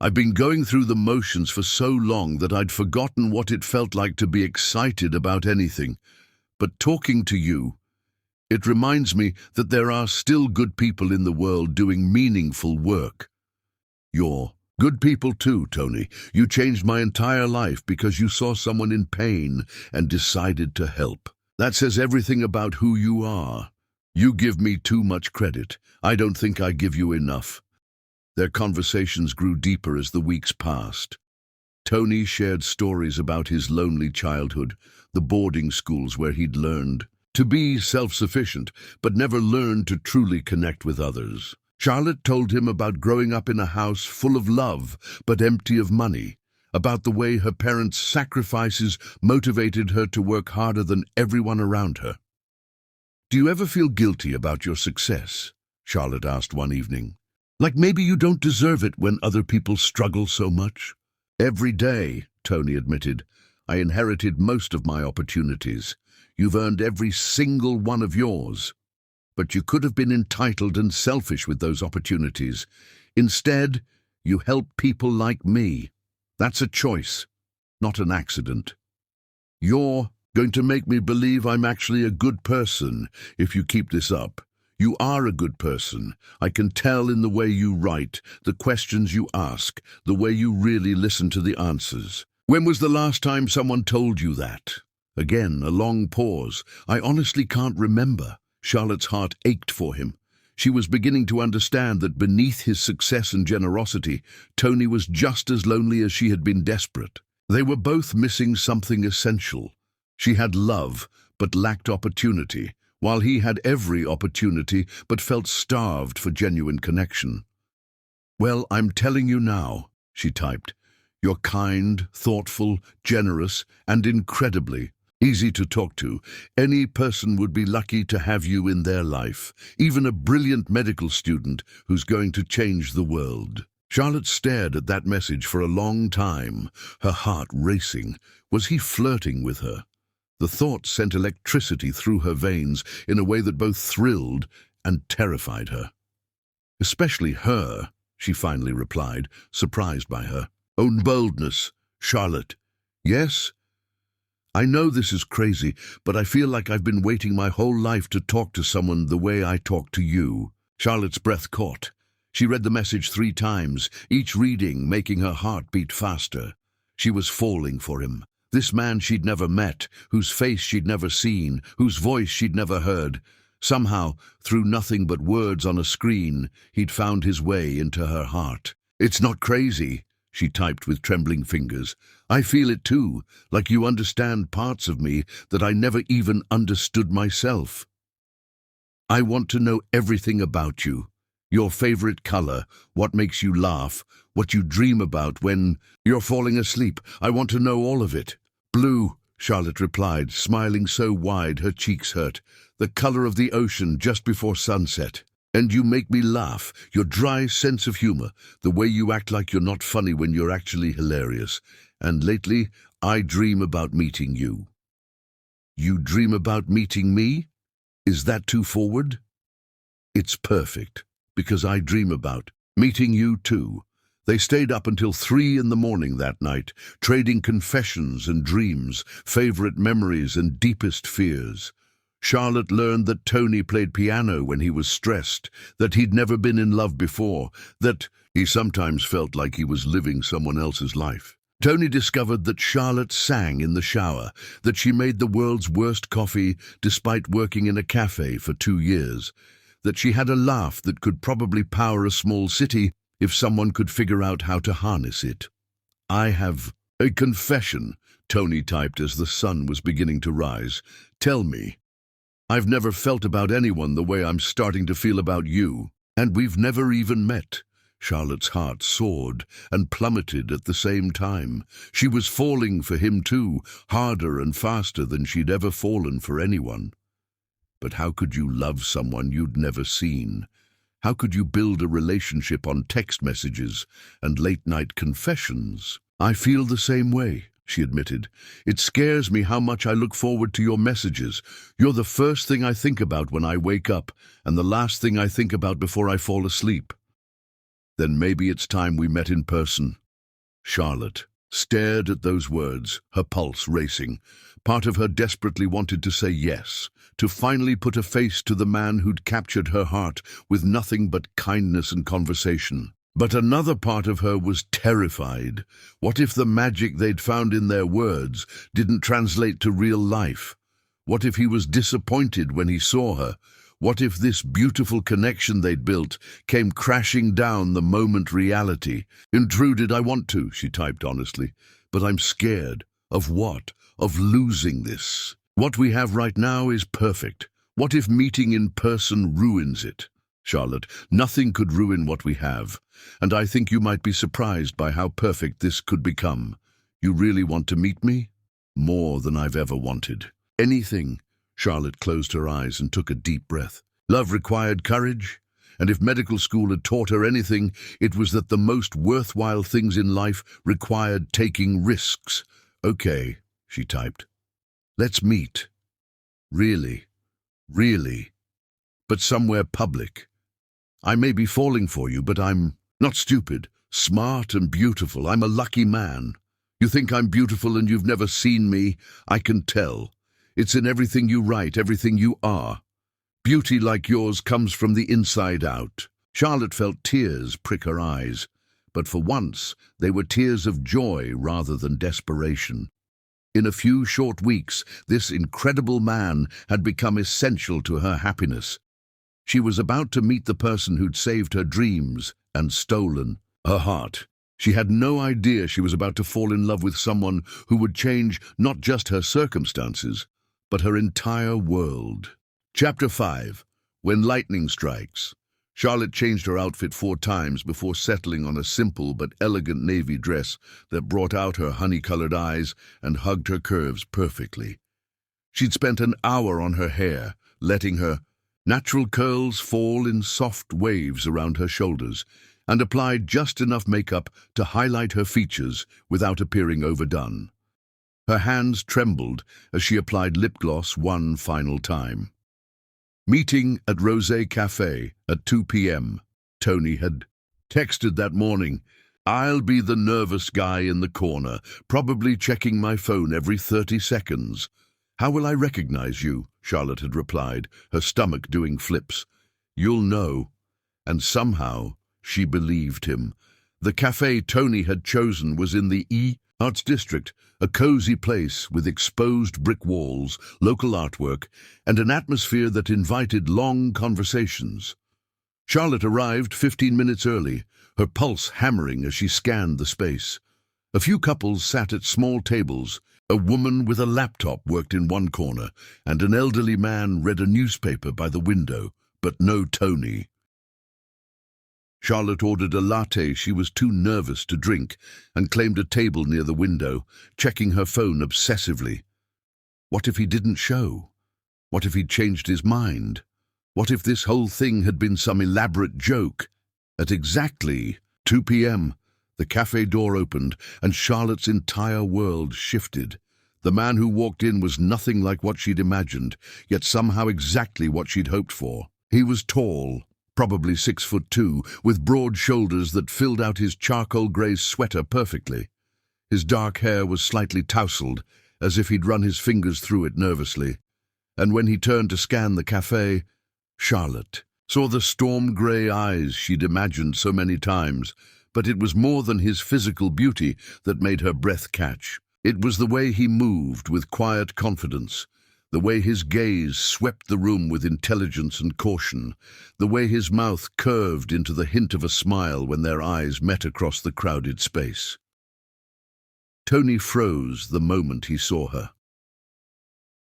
I've been going through the motions for so long that I'd forgotten what it felt like to be excited about anything. But talking to you, it reminds me that there are still good people in the world doing meaningful work. You're good people too, Tony. You changed my entire life because you saw someone in pain and decided to help. That says everything about who you are. You give me too much credit. I don't think I give you enough." Their conversations grew deeper as the weeks passed. Tony shared stories about his lonely childhood, the boarding schools where he'd learned to be self-sufficient, but never learned to truly connect with others. Charlotte told him about growing up in a house full of love, but empty of money, about the way her parents' sacrifices motivated her to work harder than everyone around her. "Do you ever feel guilty about your success?" Charlotte asked one evening. "Like maybe you don't deserve it when other people struggle so much?" "Every day," Tony admitted. "I inherited most of my opportunities. You've earned every single one of yours. But you could have been entitled and selfish with those opportunities. Instead, you help people like me. That's a choice, not an accident. You're going to make me believe I'm actually a good person if you keep this up. You are a good person. I can tell in the way you write, the questions you ask, the way you really listen to the answers. When was the last time someone told you that?" Again, a long pause. "I honestly can't remember." Charlotte's heart ached for him. She was beginning to understand that beneath his success and generosity, Tony was just as lonely as she had been desperate. They were both missing something essential. She had love, but lacked opportunity, while he had every opportunity, but felt starved for genuine connection. "Well, I'm telling you now," she typed. "You're kind, thoughtful, generous, and incredibly easy to talk to. Any person would be lucky to have you in their life, even a brilliant medical student who's going to change the world." Charlotte stared at that message for a long time, her heart racing. Was he flirting with her? The thought sent electricity through her veins in a way that both thrilled and terrified her. "Especially her," she finally replied, surprised by her own boldness. "Charlotte." "Yes? I know this is crazy, but I feel like I've been waiting my whole life to talk to someone the way I talk to you." Charlotte's breath caught. She read the message 3 times, each reading making her heart beat faster. She was falling for him. This man she'd never met, whose face she'd never seen, whose voice she'd never heard. Somehow, through nothing but words on a screen, he'd found his way into her heart. "It's not crazy," she typed with trembling fingers. "I feel it too, like you understand parts of me that I never even understood myself. I want to know everything about you. Your favorite color, what makes you laugh, what you dream about when you're falling asleep. I want to know all of it." "Blue," Charlotte replied, smiling so wide her cheeks hurt. "The color of the ocean just before sunset. And you make me laugh, your dry sense of humor, the way you act like you're not funny when you're actually hilarious. And lately, I dream about meeting you." "You dream about meeting me? Is that too forward?" "It's perfect, because I dream about meeting you too." They stayed up until 3 in the morning that night, trading confessions and dreams, favorite memories and deepest fears. Charlotte learned that Tony played piano when he was stressed, that he'd never been in love before, that he sometimes felt like he was living someone else's life. Tony discovered that Charlotte sang in the shower, that she made the world's worst coffee despite working in a cafe for 2 years, that she had a laugh that could probably power a small city if someone could figure out how to harness it. "I have a confession," Tony typed as the sun was beginning to rise. "Tell me. I've never felt about anyone the way I'm starting to feel about you, and we've never even met." Charlotte's heart soared and plummeted at the same time. She was falling for him too, harder and faster than she'd ever fallen for anyone. But how could you love someone you'd never seen? How could you build a relationship on text messages and late-night confessions? "I feel the same way," she admitted. "It scares me how much I look forward to your messages. You're the first thing I think about when I wake up, and the last thing I think about before I fall asleep." "Then maybe it's time we met in person." Charlotte stared at those words, her pulse racing. Part of her desperately wanted to say yes, to finally put a face to the man who'd captured her heart with nothing but kindness and conversation. But another part of her was terrified. What if the magic they'd found in their words didn't translate to real life? What if he was disappointed when he saw her? What if this beautiful connection they'd built came crashing down the moment reality intruded? "I want to," she typed honestly, "but I'm scared." "Of what?" "Of losing this. What we have right now is perfect. What if meeting in person ruins it?" "Charlotte, nothing could ruin what we have, and I think you might be surprised by how perfect this could become. You really want to meet me?" "More than I've ever wanted." "Anything." Charlotte closed her eyes and took a deep breath. Love required courage, and if medical school had taught her anything, it was that the most worthwhile things in life required taking risks. "Okay," she typed. "Let's meet. Really, really. But somewhere public. I may be falling for you, but I'm not stupid, smart and beautiful. I'm a lucky man. You think I'm beautiful and you've never seen me? I can tell. It's in everything you write, everything you are. Beauty like yours comes from the inside out." Charlotte felt tears prick her eyes, but for once they were tears of joy rather than desperation. In a few short weeks, this incredible man had become essential to her happiness. She was about to meet the person who'd saved her dreams and stolen her heart. She had no idea she was about to fall in love with someone who would change not just her circumstances, but her entire world. Chapter 5. When Lightning Strikes. Charlotte changed her outfit 4 times before settling on a simple but elegant navy dress that brought out her honey-colored eyes and hugged her curves perfectly. She'd spent an hour on her hair, letting her natural curls fall in soft waves around her shoulders, and applied just enough makeup to highlight her features without appearing overdone. Her hands trembled as she applied lip gloss one final time. Meeting at Rosé Cafe at 2 p.m. Tony had texted that morning, "I'll be the nervous guy in the corner, probably checking my phone every 30 seconds. How will I recognize you?" Charlotte had replied, her stomach doing flips. "You'll know." And somehow she believed him. The cafe Tony had chosen was in the Arts District, a cozy place with exposed brick walls, local artwork, and an atmosphere that invited long conversations. Charlotte arrived 15 minutes early, her pulse hammering as she scanned the space. A few couples sat at small tables. A woman with a laptop worked in one corner, and an elderly man read a newspaper by the window, but no Tony. Charlotte ordered a latte she was too nervous to drink and claimed a table near the window, checking her phone obsessively. What if he didn't show? What if he'd changed his mind? What if this whole thing had been some elaborate joke? At exactly 2 p.m., the cafe door opened and Charlotte's entire world shifted. The man who walked in was nothing like what she'd imagined, yet somehow exactly what she'd hoped for. He was tall, probably 6'2", with broad shoulders that filled out his charcoal grey sweater perfectly. His dark hair was slightly tousled, as if he'd run his fingers through it nervously. And when he turned to scan the cafe, Charlotte saw the storm-grey eyes she'd imagined so many times, but it was more than his physical beauty that made her breath catch. It was the way he moved with quiet confidence, the way his gaze swept the room with intelligence and caution, the way his mouth curved into the hint of a smile when their eyes met across the crowded space. Tony froze the moment he saw her.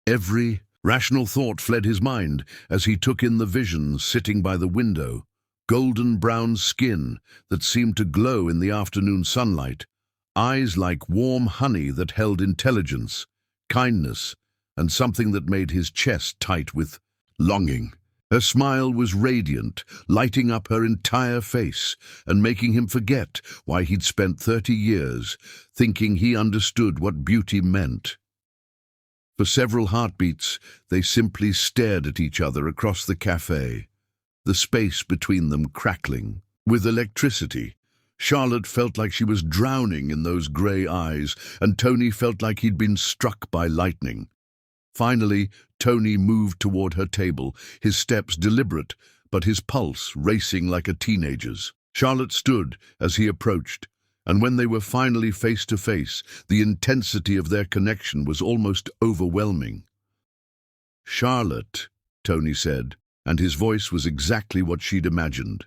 Every rational thought fled his mind as he took in the vision sitting by the window, golden brown skin that seemed to glow in the afternoon sunlight, eyes like warm honey that held intelligence, kindness, and something that made his chest tight with longing. Her smile was radiant, lighting up her entire face and making him forget why he'd spent 30 years thinking he understood what beauty meant. For several heartbeats, they simply stared at each other across the cafe, the space between them crackling with electricity. Charlotte felt like she was drowning in those grey eyes, and Tony felt like he'd been struck by lightning. Finally, Tony moved toward her table, his steps deliberate, but his pulse racing like a teenager's. Charlotte stood as he approached, and when they were finally face to face, the intensity of their connection was almost overwhelming. "Charlotte," Tony said, and his voice was exactly what she'd imagined.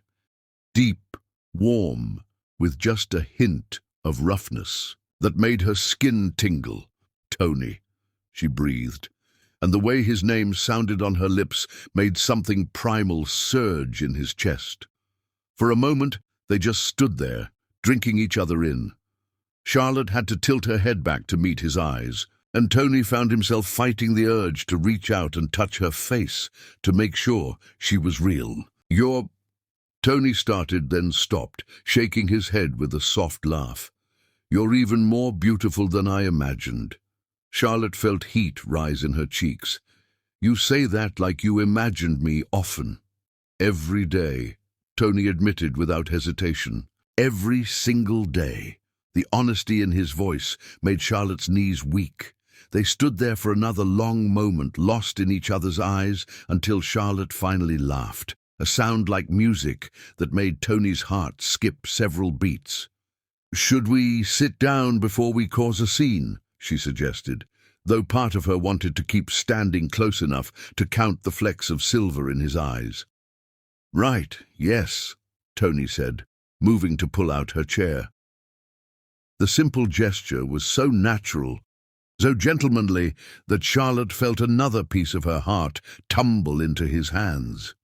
Deep, warm, with just a hint of roughness that made her skin tingle. "Tony," she breathed, and the way his name sounded on her lips made something primal surge in his chest. For a moment, they just stood there, drinking each other in. Charlotte had to tilt her head back to meet his eyes, and Tony found himself fighting the urge to reach out and touch her face to make sure she was real. "You're—" Tony started, then stopped, shaking his head with a soft laugh. "You're even more beautiful than I imagined." Charlotte felt heat rise in her cheeks. "You say that like you imagined me often." "Every day," Tony admitted without hesitation. "Every single day." The honesty in his voice made Charlotte's knees weak. They stood there for another long moment, lost in each other's eyes, until Charlotte finally laughed, a sound like music that made Tony's heart skip several beats. "Should we sit down before we cause a scene?" she suggested, though part of her wanted to keep standing close enough to count the flecks of silver in his eyes. Right, yes, Tony said, moving to pull out her chair. The simple gesture was so natural, so gentlemanly, that Charlotte felt another piece of her heart tumble into his hands.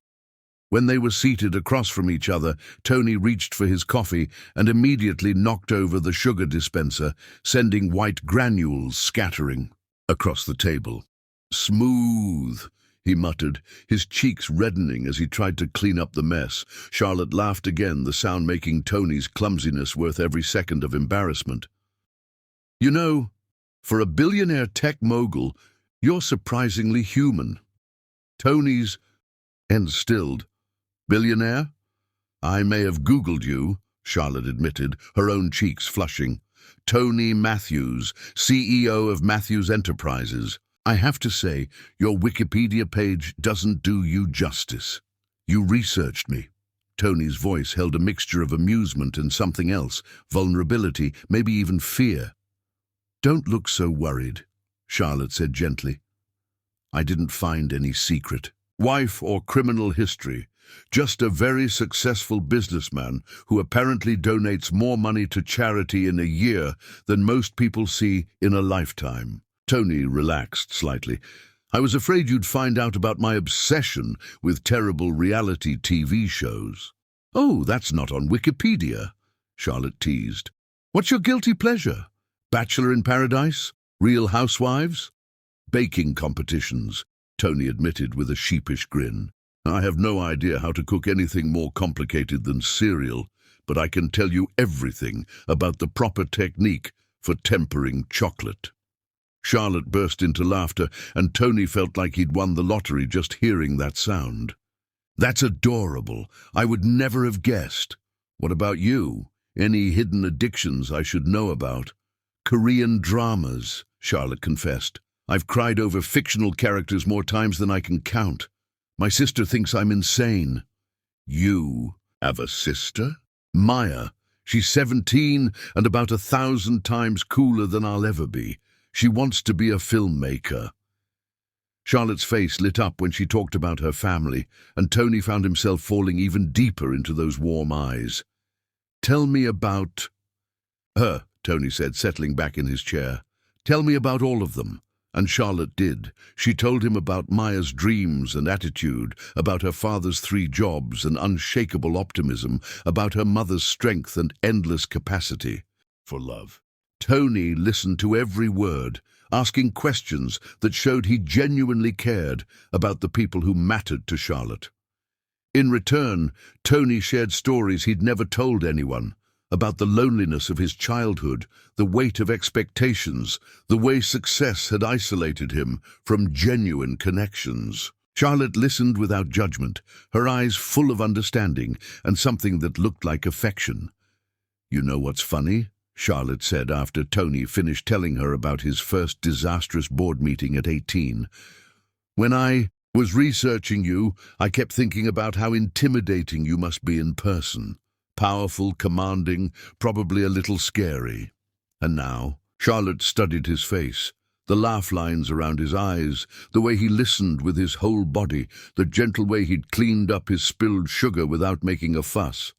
When they were seated across from each other, Tony reached for his coffee and immediately knocked over the sugar dispenser, sending white granules scattering across the table. "Smooth," he muttered, his cheeks reddening as he tried to clean up the mess. Charlotte laughed again, the sound making Tony's clumsiness worth every second of embarrassment. "You know, for a billionaire tech mogul, you're surprisingly human." Tony's end stilled. "Billionaire? I may have Googled you," Charlotte admitted, her own cheeks flushing. "Tony Matthews, CEO of Matthews Enterprises. I have to say, your Wikipedia page doesn't do you justice. You researched me." Tony's voice held a mixture of amusement and something else, vulnerability, maybe even fear. "Don't look so worried," Charlotte said gently. "I didn't find any secret wife or criminal history. Just a very successful businessman who apparently donates more money to charity in a year than most people see in a lifetime." Tony relaxed slightly. "I was afraid you'd find out about my obsession with terrible reality TV shows." "Oh, that's not on Wikipedia," Charlotte teased. "What's your guilty pleasure? Bachelor in Paradise? Real Housewives?" "Baking competitions," Tony admitted with a sheepish grin. "I have no idea how to cook anything more complicated than cereal, but I can tell you everything about the proper technique for tempering chocolate." Charlotte burst into laughter, and Tony felt like he'd won the lottery just hearing that sound. "That's adorable. I would never have guessed. What about you? Any hidden addictions I should know about?" "Korean dramas," Charlotte confessed. "I've cried over fictional characters more times than I can count. My sister thinks I'm insane." "You have a sister?" "Maya. She's 17 and about 1,000 times cooler than I'll ever be. She wants to be a filmmaker." Charlotte's face lit up when she talked about her family, and Tony found himself falling even deeper into those warm eyes. "Tell me about her," Tony said, settling back in his chair. "Tell me about all of them." And Charlotte did. She told him about Maya's dreams and attitude, about her father's 3 jobs and unshakable optimism, about her mother's strength and endless capacity for love. Tony listened to every word, asking questions that showed he genuinely cared about the people who mattered to Charlotte. In return, Tony shared stories he'd never told anyone, about the loneliness of his childhood, the weight of expectations, the way success had isolated him from genuine connections. Charlotte listened without judgment, her eyes full of understanding and something that looked like affection. "You know what's funny?" Charlotte said after Tony finished telling her about his first disastrous board meeting at 18. "When I was researching you, I kept thinking about how intimidating you must be in person. Powerful, commanding, probably a little scary. And now," Charlotte studied his face, the laugh lines around his eyes, the way he listened with his whole body, the gentle way he'd cleaned up his spilled sugar without making a fuss.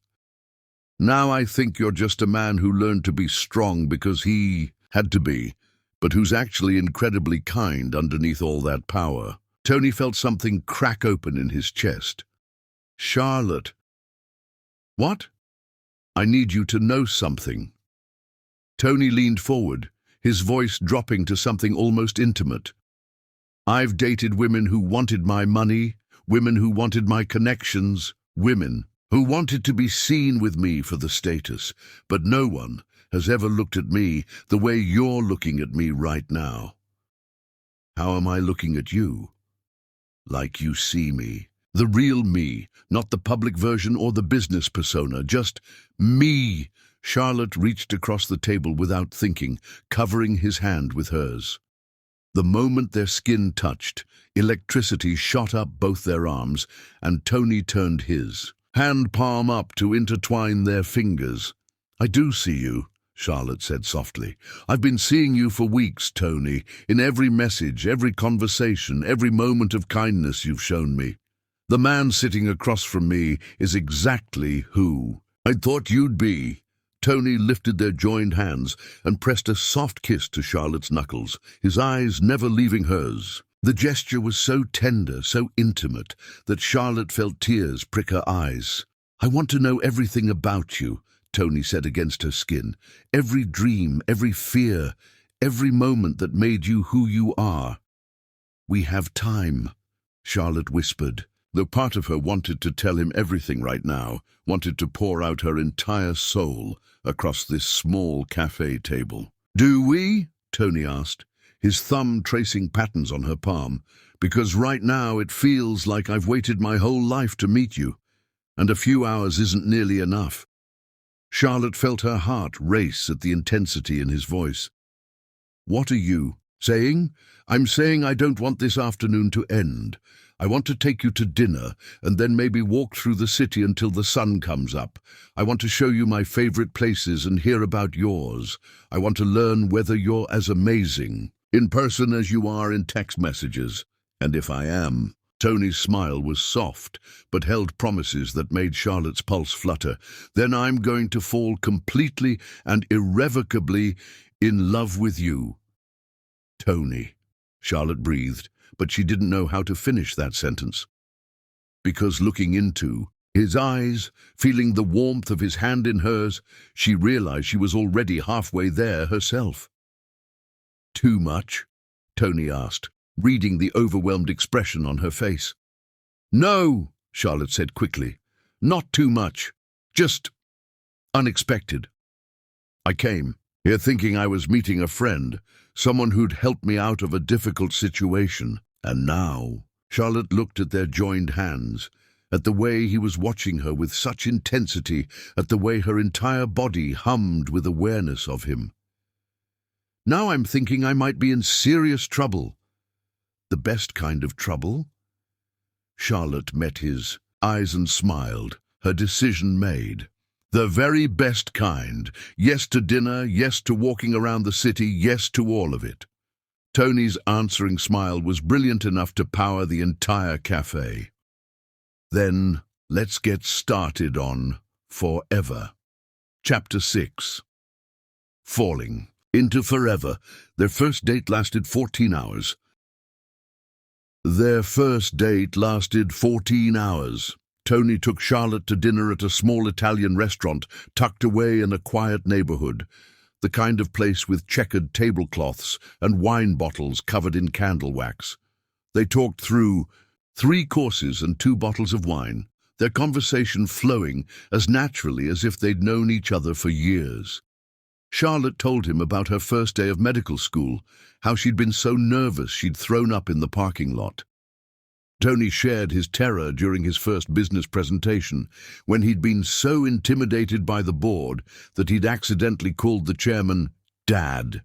"Now I think you're just a man who learned to be strong because he had to be, but who's actually incredibly kind underneath all that power." Tony felt something crack open in his chest. "Charlotte." "What?" "I need you to know something." Tony leaned forward, his voice dropping to something almost intimate. "I've dated women who wanted my money, women who wanted my connections, women who wanted to be seen with me for the status, but no one has ever looked at me the way you're looking at me right now." "How am I looking at you?" "Like you see me. The real me, not the public version or the business persona, just me." Charlotte reached across the table without thinking, covering his hand with hers. The moment their skin touched, electricity shot up both their arms, and Tony turned his, hand palm up to intertwine their fingers. "I do see you," Charlotte said softly. "I've been seeing you for weeks, Tony, in every message, every conversation, every moment of kindness you've shown me. The man sitting across from me is exactly who I thought you'd be." Tony lifted their joined hands and pressed a soft kiss to Charlotte's knuckles, his eyes never leaving hers. The gesture was so tender, so intimate, that Charlotte felt tears prick her eyes. "I want to know everything about you," Tony said against her skin. "Every dream, every fear, every moment that made you who you are." "We have time," Charlotte whispered, though part of her wanted to tell him everything right now, wanted to pour out her entire soul across this small cafe table. "Do we?" Tony asked, his thumb tracing patterns on her palm. "Because right now it feels like I've waited my whole life to meet you, and a few hours isn't nearly enough." Charlotte felt her heart race at the intensity in his voice. "What are you saying?" "I'm saying I don't want this afternoon to end. I want to take you to dinner and then maybe walk through the city until the sun comes up. I want to show you my favorite places and hear about yours. I want to learn whether you're as amazing in person as you are in text messages. And if I am." Tony's smile was soft, but held promises that made Charlotte's pulse flutter. "Then I'm going to fall completely and irrevocably in love with you." "Tony," Charlotte breathed, but she didn't know how to finish that sentence. Because looking into his eyes, feeling the warmth of his hand in hers, she realized she was already halfway there herself. "Too much?" Tony asked, reading the overwhelmed expression on her face. "No," Charlotte said quickly. "Not too much. Just unexpected. I came here thinking I was meeting a friend, someone who'd help me out of a difficult situation. And now," Charlotte looked at their joined hands, at the way he was watching her with such intensity, at the way her entire body hummed with awareness of him. "Now I'm thinking I might be in serious trouble." "The best kind of trouble?" Charlotte met his eyes and smiled, her decision made. "The very best kind. Yes to dinner, yes to walking around the city, yes to all of it." Tony's answering smile was brilliant enough to power the entire cafe. "Then let's get started on Forever." Chapter 6. Falling into forever. Their first date lasted 14 hours. Tony took Charlotte to dinner at a small Italian restaurant tucked away in a quiet neighborhood, the kind of place with checkered tablecloths and wine bottles covered in candle wax. They talked through 3 courses and 2 bottles of wine, their conversation flowing as naturally as if they'd known each other for years. Charlotte told him about her first day of medical school, how she'd been so nervous she'd thrown up in the parking lot. Tony shared his terror during his first business presentation, when he'd been so intimidated by the board that he'd accidentally called the chairman Dad.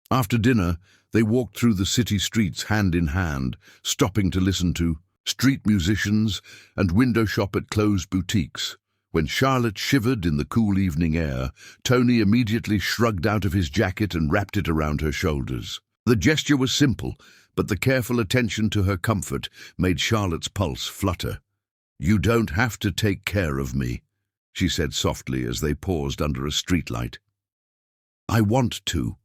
After dinner, they walked through the city streets hand in hand, stopping to listen to street musicians and window shop at closed boutiques. When Charlotte shivered in the cool evening air, Tony immediately shrugged out of his jacket and wrapped it around her shoulders. The gesture was simple, but the careful attention to her comfort made Charlotte's pulse flutter. "You don't have to take care of me," she said softly as they paused under a streetlight. "I want to,"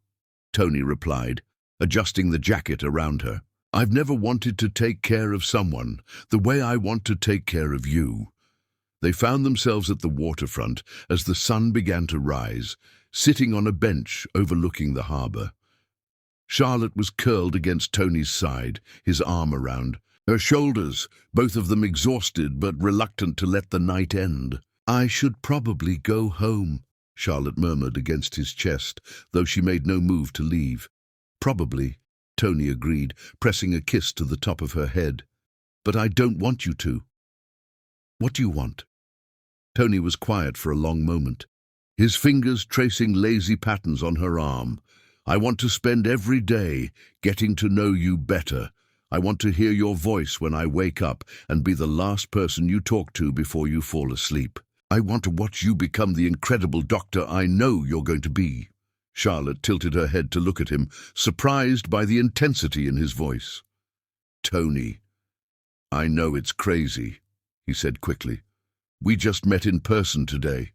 Tony replied, adjusting the jacket around her. "I've never wanted to take care of someone the way I want to take care of you." They found themselves at the waterfront as the sun began to rise, sitting on a bench overlooking the harbor. Charlotte was curled against Tony's side, his arm around her shoulders, both of them exhausted but reluctant to let the night end. "I should probably go home," Charlotte murmured against his chest, though she made no move to leave. "Probably," Tony agreed, pressing a kiss to the top of her head. "But I don't want you to." "What do you want?" Tony was quiet for a long moment, his fingers tracing lazy patterns on her arm. "I want to spend every day getting to know you better. I want to hear your voice when I wake up and be the last person you talk to before you fall asleep. I want to watch you become the incredible doctor I know you're going to be." Charlotte tilted her head to look at him, surprised by the intensity in his voice. "Tony, I know it's crazy, he said quickly. We just met in person today.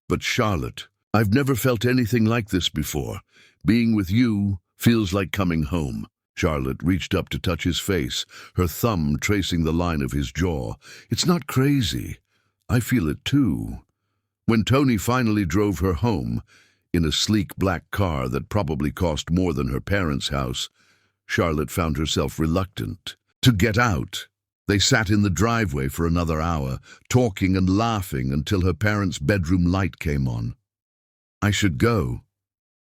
But Charlotte, I've never felt anything like this before. Being with you feels like coming home. Charlotte reached up to touch his face, her thumb tracing the line of his jaw. It's not crazy. I feel it too. When Tony finally drove her home, in a sleek black car that probably cost more than her parents' house, Charlotte found herself reluctant to get out. They sat in the driveway for another hour, talking and laughing until her parents' bedroom light came on. I should go,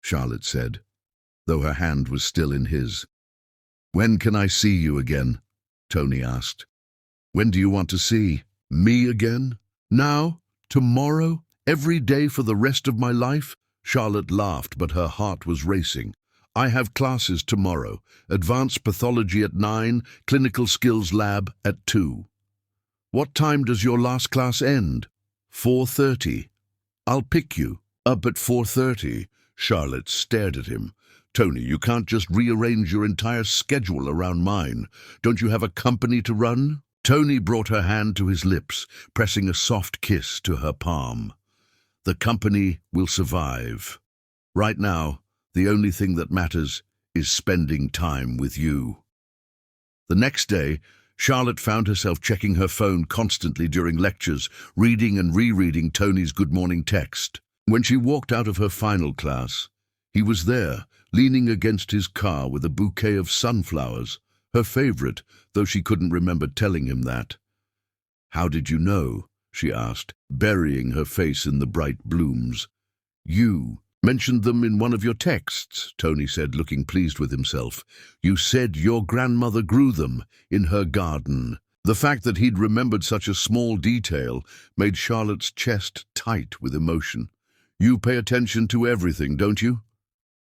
Charlotte said, though her hand was still in his. When can I see you again? Tony asked. When do you want to see me again? Now? Tomorrow? Every day for the rest of my life? Charlotte laughed, but her heart was racing. I have classes tomorrow. Advanced pathology at 9, clinical skills lab at 2. What time does your last class end? 4:30. I'll pick you up at 4:30. Charlotte stared at him. Tony, you can't just rearrange your entire schedule around mine. Don't you have a company to run? Tony brought her hand to his lips, pressing a soft kiss to her palm. The company will survive. Right now, the only thing that matters is spending time with you. The next day, Charlotte found herself checking her phone constantly during lectures, reading and rereading Tony's good morning text. When she walked out of her final class, he was there, leaning against his car with a bouquet of sunflowers, her favorite, though she couldn't remember telling him that. How did you know? She asked, burying her face in the bright blooms. You mentioned them in one of your texts, Tony said, looking pleased with himself. You said your grandmother grew them in her garden. The fact that he'd remembered such a small detail made Charlotte's chest tight with emotion. You pay attention to everything, don't you?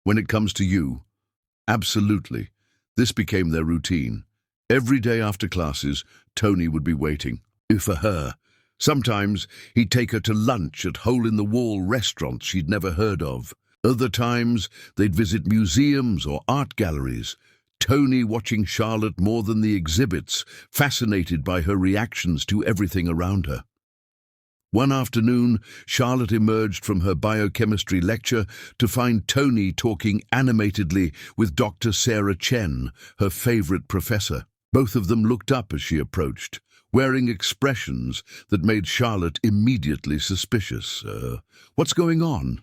When it comes to you? Absolutely. This became their routine. Every day after classes, Tony would be waiting. For her. Sometimes he'd take her to lunch at hole-in-the-wall restaurants she'd never heard of. Other times they'd visit museums or art galleries. Tony watching Charlotte more than the exhibits, fascinated by her reactions to everything around her. One afternoon, Charlotte emerged from her biochemistry lecture to find Tony talking animatedly with Dr. Sarah Chen, her favorite professor. Both of them looked up as she approached, wearing expressions that made Charlotte immediately suspicious. What's going on?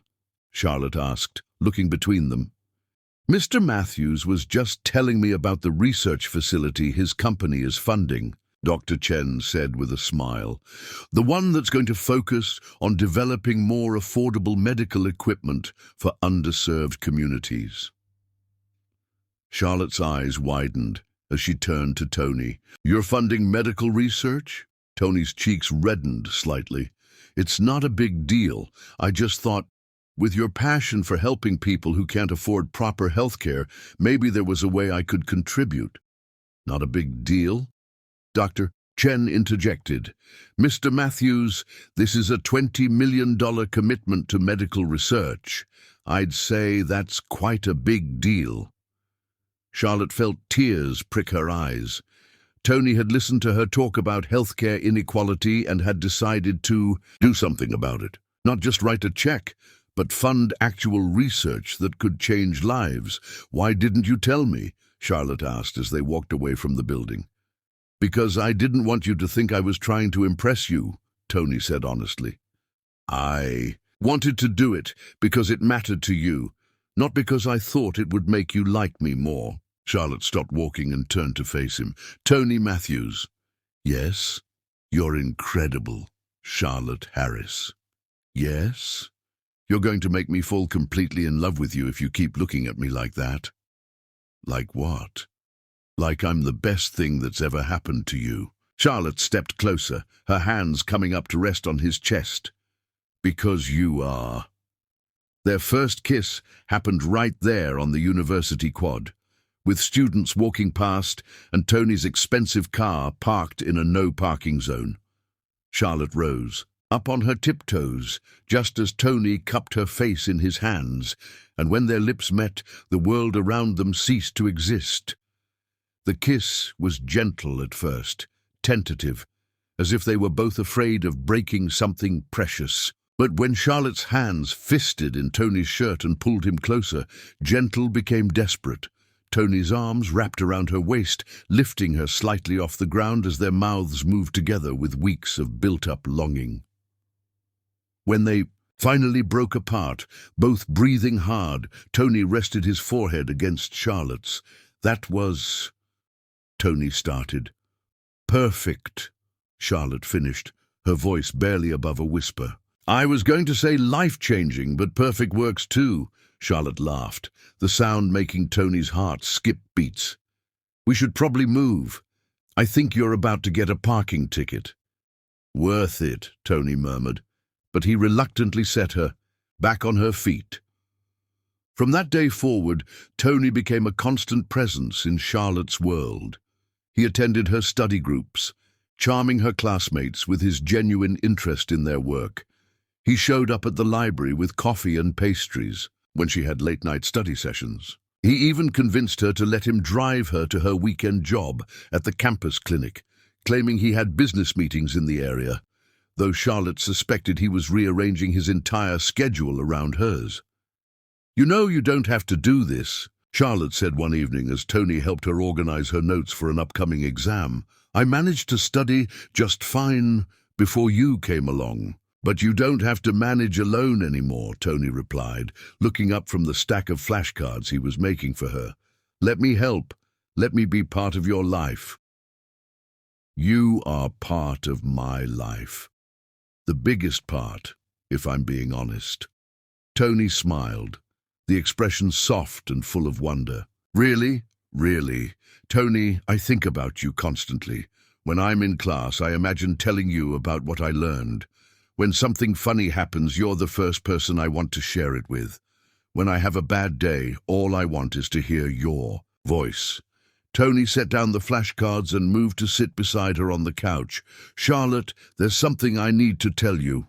Charlotte asked, looking between them. Mr. Matthews was just telling me about the research facility his company is funding, Dr. Chen said with a smile. The one that's going to focus on developing more affordable medical equipment for underserved communities. Charlotte's eyes widened as she turned to Tony. You're funding medical research? Tony's cheeks reddened slightly. It's not a big deal. I just thought, with your passion for helping people who can't afford proper health care, maybe there was a way I could contribute. Not a big deal? Dr. Chen interjected. Mr. Matthews, this is a $20 million commitment to medical research. I'd say that's quite a big deal. Charlotte felt tears prick her eyes. Tony had listened to her talk about healthcare inequality and had decided to do something about it. Not just write a check, but fund actual research that could change lives. Why didn't you tell me? Charlotte asked as they walked away from the building. Because I didn't want you to think I was trying to impress you, Tony said honestly. I wanted to do it because it mattered to you, not because I thought it would make you like me more. Charlotte stopped walking and turned to face him. Tony Matthews. Yes, you're incredible, Charlotte Harris. Yes? You're going to make me fall completely in love with you if you keep looking at me like that. Like what? Like I'm the best thing that's ever happened to you. Charlotte stepped closer, her hands coming up to rest on his chest. Because you are. Their first kiss happened right there on the university quad, with students walking past and Tony's expensive car parked in a no-parking zone. Charlotte rose, up on her tiptoes, just as Tony cupped her face in his hands, and when their lips met, the world around them ceased to exist. The kiss was gentle at first, tentative, as if they were both afraid of breaking something precious. But when Charlotte's hands fisted in Tony's shirt and pulled him closer, gentle became desperate. Tony's arms wrapped around her waist, lifting her slightly off the ground as their mouths moved together with weeks of built-up longing. When they finally broke apart, both breathing hard, Tony rested his forehead against Charlotte's. "That was—" Tony started. "Perfect," Charlotte finished, her voice barely above a whisper. "I was going to say life-changing, but perfect works too," Charlotte laughed, the sound making Tony's heart skip beats. "We should probably move. I think you're about to get a parking ticket." "Worth it," Tony murmured, but he reluctantly set her back on her feet. From that day forward, Tony became a constant presence in Charlotte's world. He attended her study groups, charming her classmates with his genuine interest in their work. He showed up at the library with coffee and pastries when she had late-night study sessions. He even convinced her to let him drive her to her weekend job at the campus clinic, claiming he had business meetings in the area, though Charlotte suspected he was rearranging his entire schedule around hers. "You know you don't have to do this," Charlotte said one evening as Tony helped her organize her notes for an upcoming exam. "I managed to study just fine before you came along." "But you don't have to manage alone anymore," Tony replied, looking up from the stack of flashcards he was making for her. "Let me help. Let me be part of your life." "You are part of my life. The biggest part, if I'm being honest." Tony smiled, the expression soft and full of wonder. "Really? Really? Tony, I think about you constantly. When I'm in class, I imagine telling you about what I learned. When something funny happens, you're the first person I want to share it with. When I have a bad day, all I want is to hear your voice." Tony set down the flashcards and moved to sit beside her on the couch. "Charlotte, there's something I need to tell you."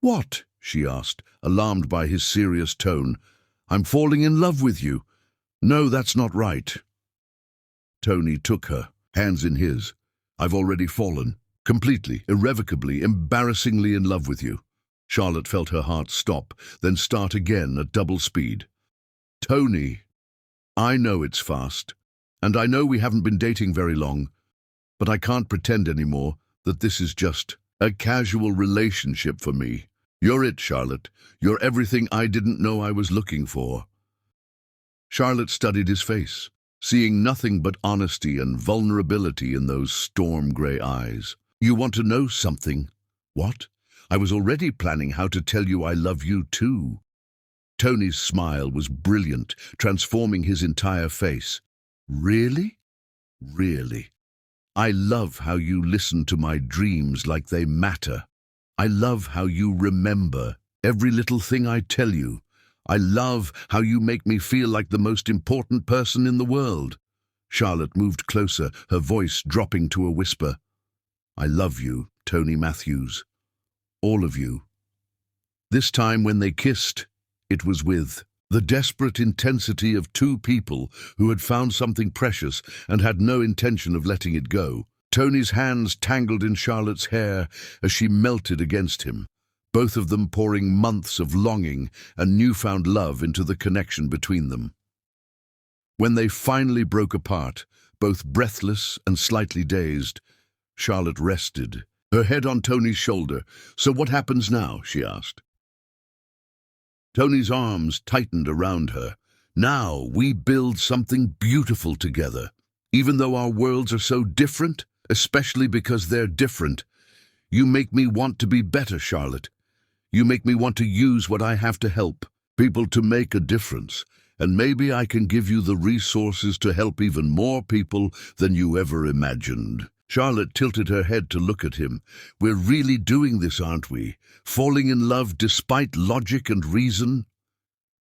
"What?" she asked, alarmed by his serious tone. "I'm falling in love with you." "No, that's not right." Tony took her, hands in his. "I've already fallen. Completely, irrevocably, embarrassingly in love with you." Charlotte felt her heart stop, then start again at double speed. "Tony, I know it's fast, and I know we haven't been dating very long, but I can't pretend anymore that this is just a casual relationship for me. You're it, Charlotte. You're everything I didn't know I was looking for." Charlotte studied his face, seeing nothing but honesty and vulnerability in those storm-gray eyes. "You want to know something?" "What?" "I was already planning how to tell you I love you too." Tony's smile was brilliant, transforming his entire face. "Really? Really? I love how you listen to my dreams like they matter. I love how you remember every little thing I tell you. I love how you make me feel like the most important person in the world." Charlotte moved closer, her voice dropping to a whisper. "I love you, Tony Matthews. All of you." This time when they kissed, it was with the desperate intensity of two people who had found something precious and had no intention of letting it go. Tony's hands tangled in Charlotte's hair as she melted against him, both of them pouring months of longing and newfound love into the connection between them. When they finally broke apart, both breathless and slightly dazed, Charlotte rested, her head on Tony's shoulder. "So what happens now?" she asked. Tony's arms tightened around her. "Now we build something beautiful together. Even though our worlds are so different, especially because they're different, you make me want to be better, Charlotte. You make me want to use what I have to help people to make a difference. And maybe I can give you the resources to help even more people than you ever imagined." Charlotte tilted her head to look at him. "We're really doing this, aren't we? Falling in love despite logic and reason?"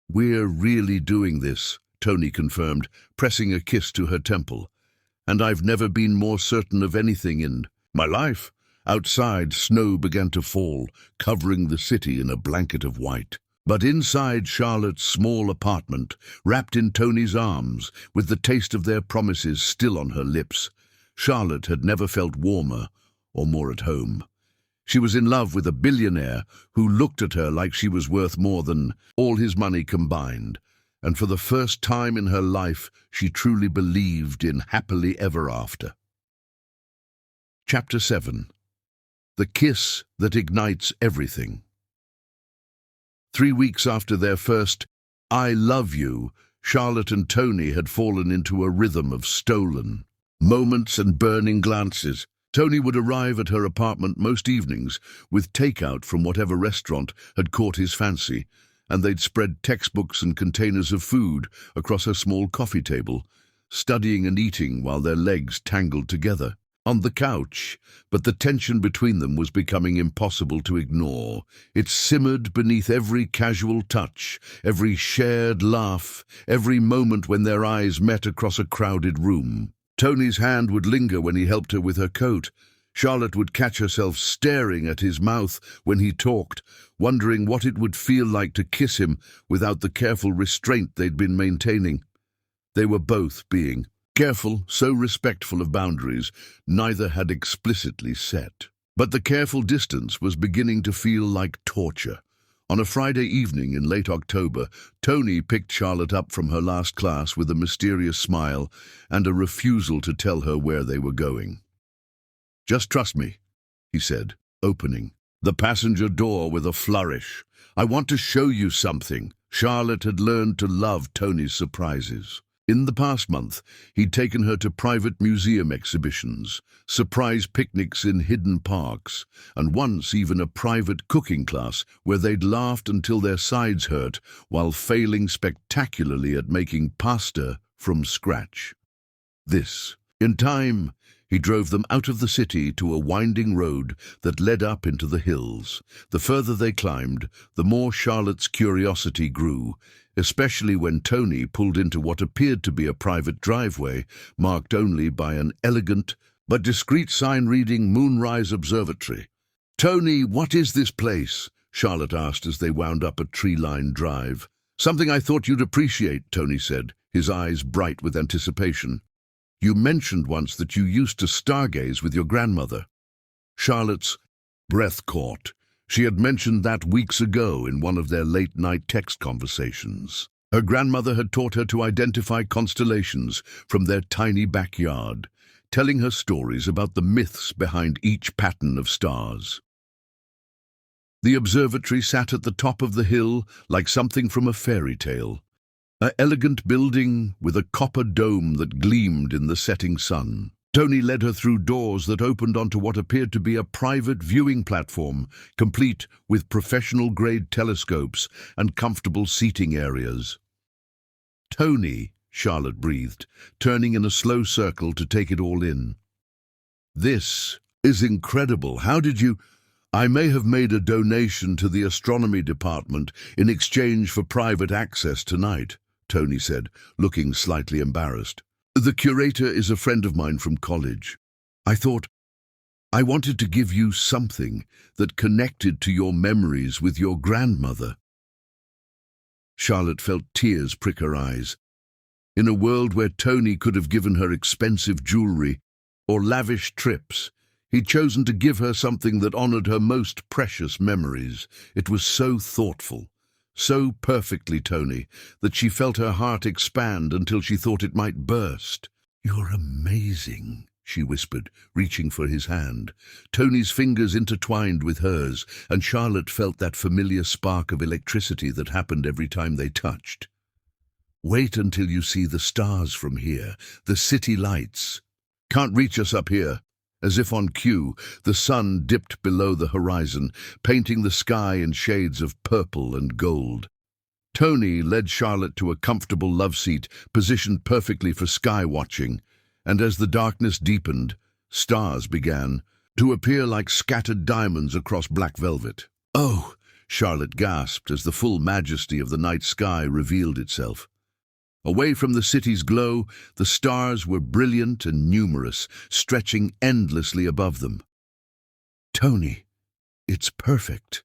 "We're really doing this," Tony confirmed, pressing a kiss to her temple. "And I've never been more certain of anything in my life." Outside, snow began to fall, covering the city in a blanket of white. But inside Charlotte's small apartment, wrapped in Tony's arms, with the taste of their promises still on her lips, Charlotte had never felt warmer or more at home. She was in love with a billionaire who looked at her like she was worth more than all his money combined, and for the first time in her life she truly believed in happily ever after. Chapter 7. The Kiss That Ignites Everything. 3 weeks after their first "I love you," Charlotte and Tony had fallen into a rhythm of stolen moments and burning glances. Tony would arrive at her apartment most evenings with takeout from whatever restaurant had caught his fancy, and they'd spread textbooks and containers of food across her small coffee table, studying and eating while their legs tangled together on the couch. But the tension between them was becoming impossible to ignore. It simmered beneath every casual touch, every shared laugh, every moment when their eyes met across a crowded room. Tony's hand would linger when he helped her with her coat. Charlotte would catch herself staring at his mouth when he talked, wondering what it would feel like to kiss him without the careful restraint they'd been maintaining. They were both being careful, so respectful of boundaries neither had explicitly set. But the careful distance was beginning to feel like torture. On a Friday evening in late October, Tony picked Charlotte up from her last class with a mysterious smile and a refusal to tell her where they were going. "Just trust me," he said, opening the passenger door with a flourish. "I want to show you something." Charlotte had learned to love Tony's surprises. In the past month, he'd taken her to private museum exhibitions, surprise picnics in hidden parks, and once even a private cooking class where they'd laughed until their sides hurt while failing spectacularly at making pasta from scratch. In time, he drove them out of the city to a winding road that led up into the hills. The further they climbed, the more Charlotte's curiosity grew, especially when Tony pulled into what appeared to be a private driveway, marked only by an elegant but discreet sign reading Moonrise Observatory. "Tony, what is this place?" Charlotte asked as they wound up a tree-lined drive. "Something I thought you'd appreciate," Tony said, his eyes bright with anticipation. "You mentioned once that you used to stargaze with your grandmother." Charlotte's breath caught. She had mentioned that weeks ago in one of their late-night text conversations. Her grandmother had taught her to identify constellations from their tiny backyard, telling her stories about the myths behind each pattern of stars. The observatory sat at the top of the hill like something from a fairy tale, an elegant building with a copper dome that gleamed in the setting sun. Tony led her through doors that opened onto what appeared to be a private viewing platform, complete with professional-grade telescopes and comfortable seating areas. "Tony," Charlotte breathed, turning in a slow circle to take it all in. "This is incredible. How did you—" "I may have made a donation to the astronomy department in exchange for private access tonight," Tony said, looking slightly embarrassed. "The curator is a friend of mine from college. I thought I wanted to give you something that connected to your memories with your grandmother." Charlotte felt tears prick her eyes. In a world where Tony could have given her expensive jewelry or lavish trips, he'd chosen to give her something that honored her most precious memories. It was so thoughtful, so perfectly Tony, that she felt her heart expand until she thought it might burst. "You're amazing," she whispered, reaching for his hand. Tony's fingers intertwined with hers, and Charlotte felt that familiar spark of electricity that happened every time they touched. "Wait until you see the stars from here, the city lights. Can't reach us up here." As if on cue, the sun dipped below the horizon, painting the sky in shades of purple and gold. Tony led Charlotte to a comfortable love seat, positioned perfectly for sky watching, and as the darkness deepened, stars began to appear like scattered diamonds across black velvet. "Oh!" Charlotte gasped as the full majesty of the night sky revealed itself. Away from the city's glow, the stars were brilliant and numerous, stretching endlessly above them. "Tony, it's perfect."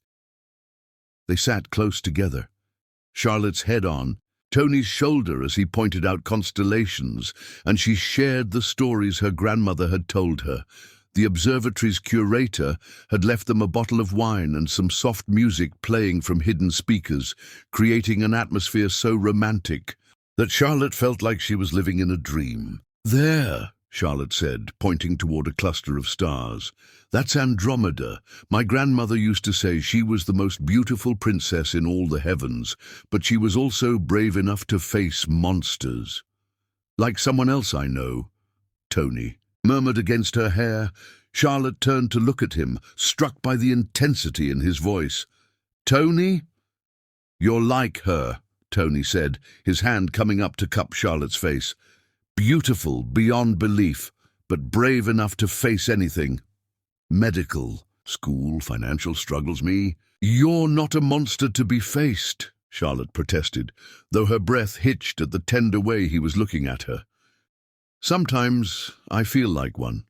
They sat close together, Charlotte's head on Tony's shoulder as he pointed out constellations, and she shared the stories her grandmother had told her. The observatory's curator had left them a bottle of wine and some soft music playing from hidden speakers, creating an atmosphere so romantic that Charlotte felt like she was living in a dream. "There," Charlotte said, pointing toward a cluster of stars. "That's Andromeda. My grandmother used to say she was the most beautiful princess in all the heavens, but she was also brave enough to face monsters. Like someone else I know," Tony murmured against her hair. Charlotte turned to look at him, struck by the intensity in his voice. "Tony?" "You're like her," Tony said, his hand coming up to cup Charlotte's face. "Beautiful beyond belief, but brave enough to face anything. Medical, school, financial struggles, me. You're not a monster to be faced," Charlotte protested, though her breath hitched at the tender way he was looking at her. "Sometimes I feel like one.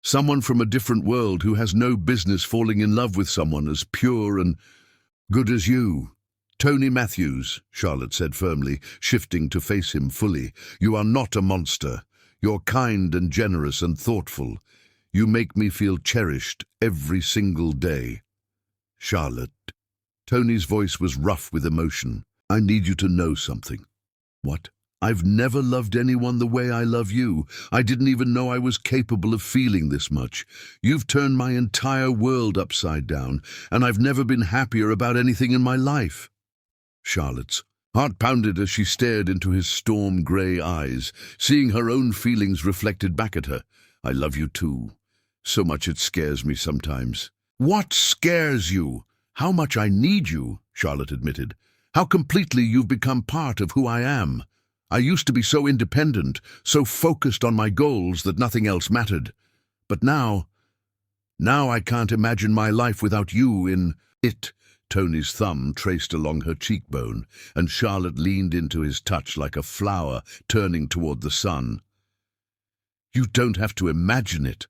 Someone from a different world who has no business falling in love with someone as pure and good as you." "Tony Matthews," Charlotte said firmly, shifting to face him fully, "you are not a monster. You're kind and generous and thoughtful. You make me feel cherished every single day." "Charlotte." Tony's voice was rough with emotion. "I need you to know something." "What?" "I've never loved anyone the way I love you. I didn't even know I was capable of feeling this much. You've turned my entire world upside down, and I've never been happier about anything in my life." Charlotte's heart pounded as she stared into his storm-grey eyes, seeing her own feelings reflected back at her. "I love you too. So much it scares me sometimes." "What scares you?" "How much I need you," Charlotte admitted. "How completely you've become part of who I am. I used to be so independent, so focused on my goals that nothing else mattered. But now I can't imagine my life without you in it." Tony's thumb traced along her cheekbone, and Charlotte leaned into his touch like a flower turning toward the sun. "You don't have to imagine it.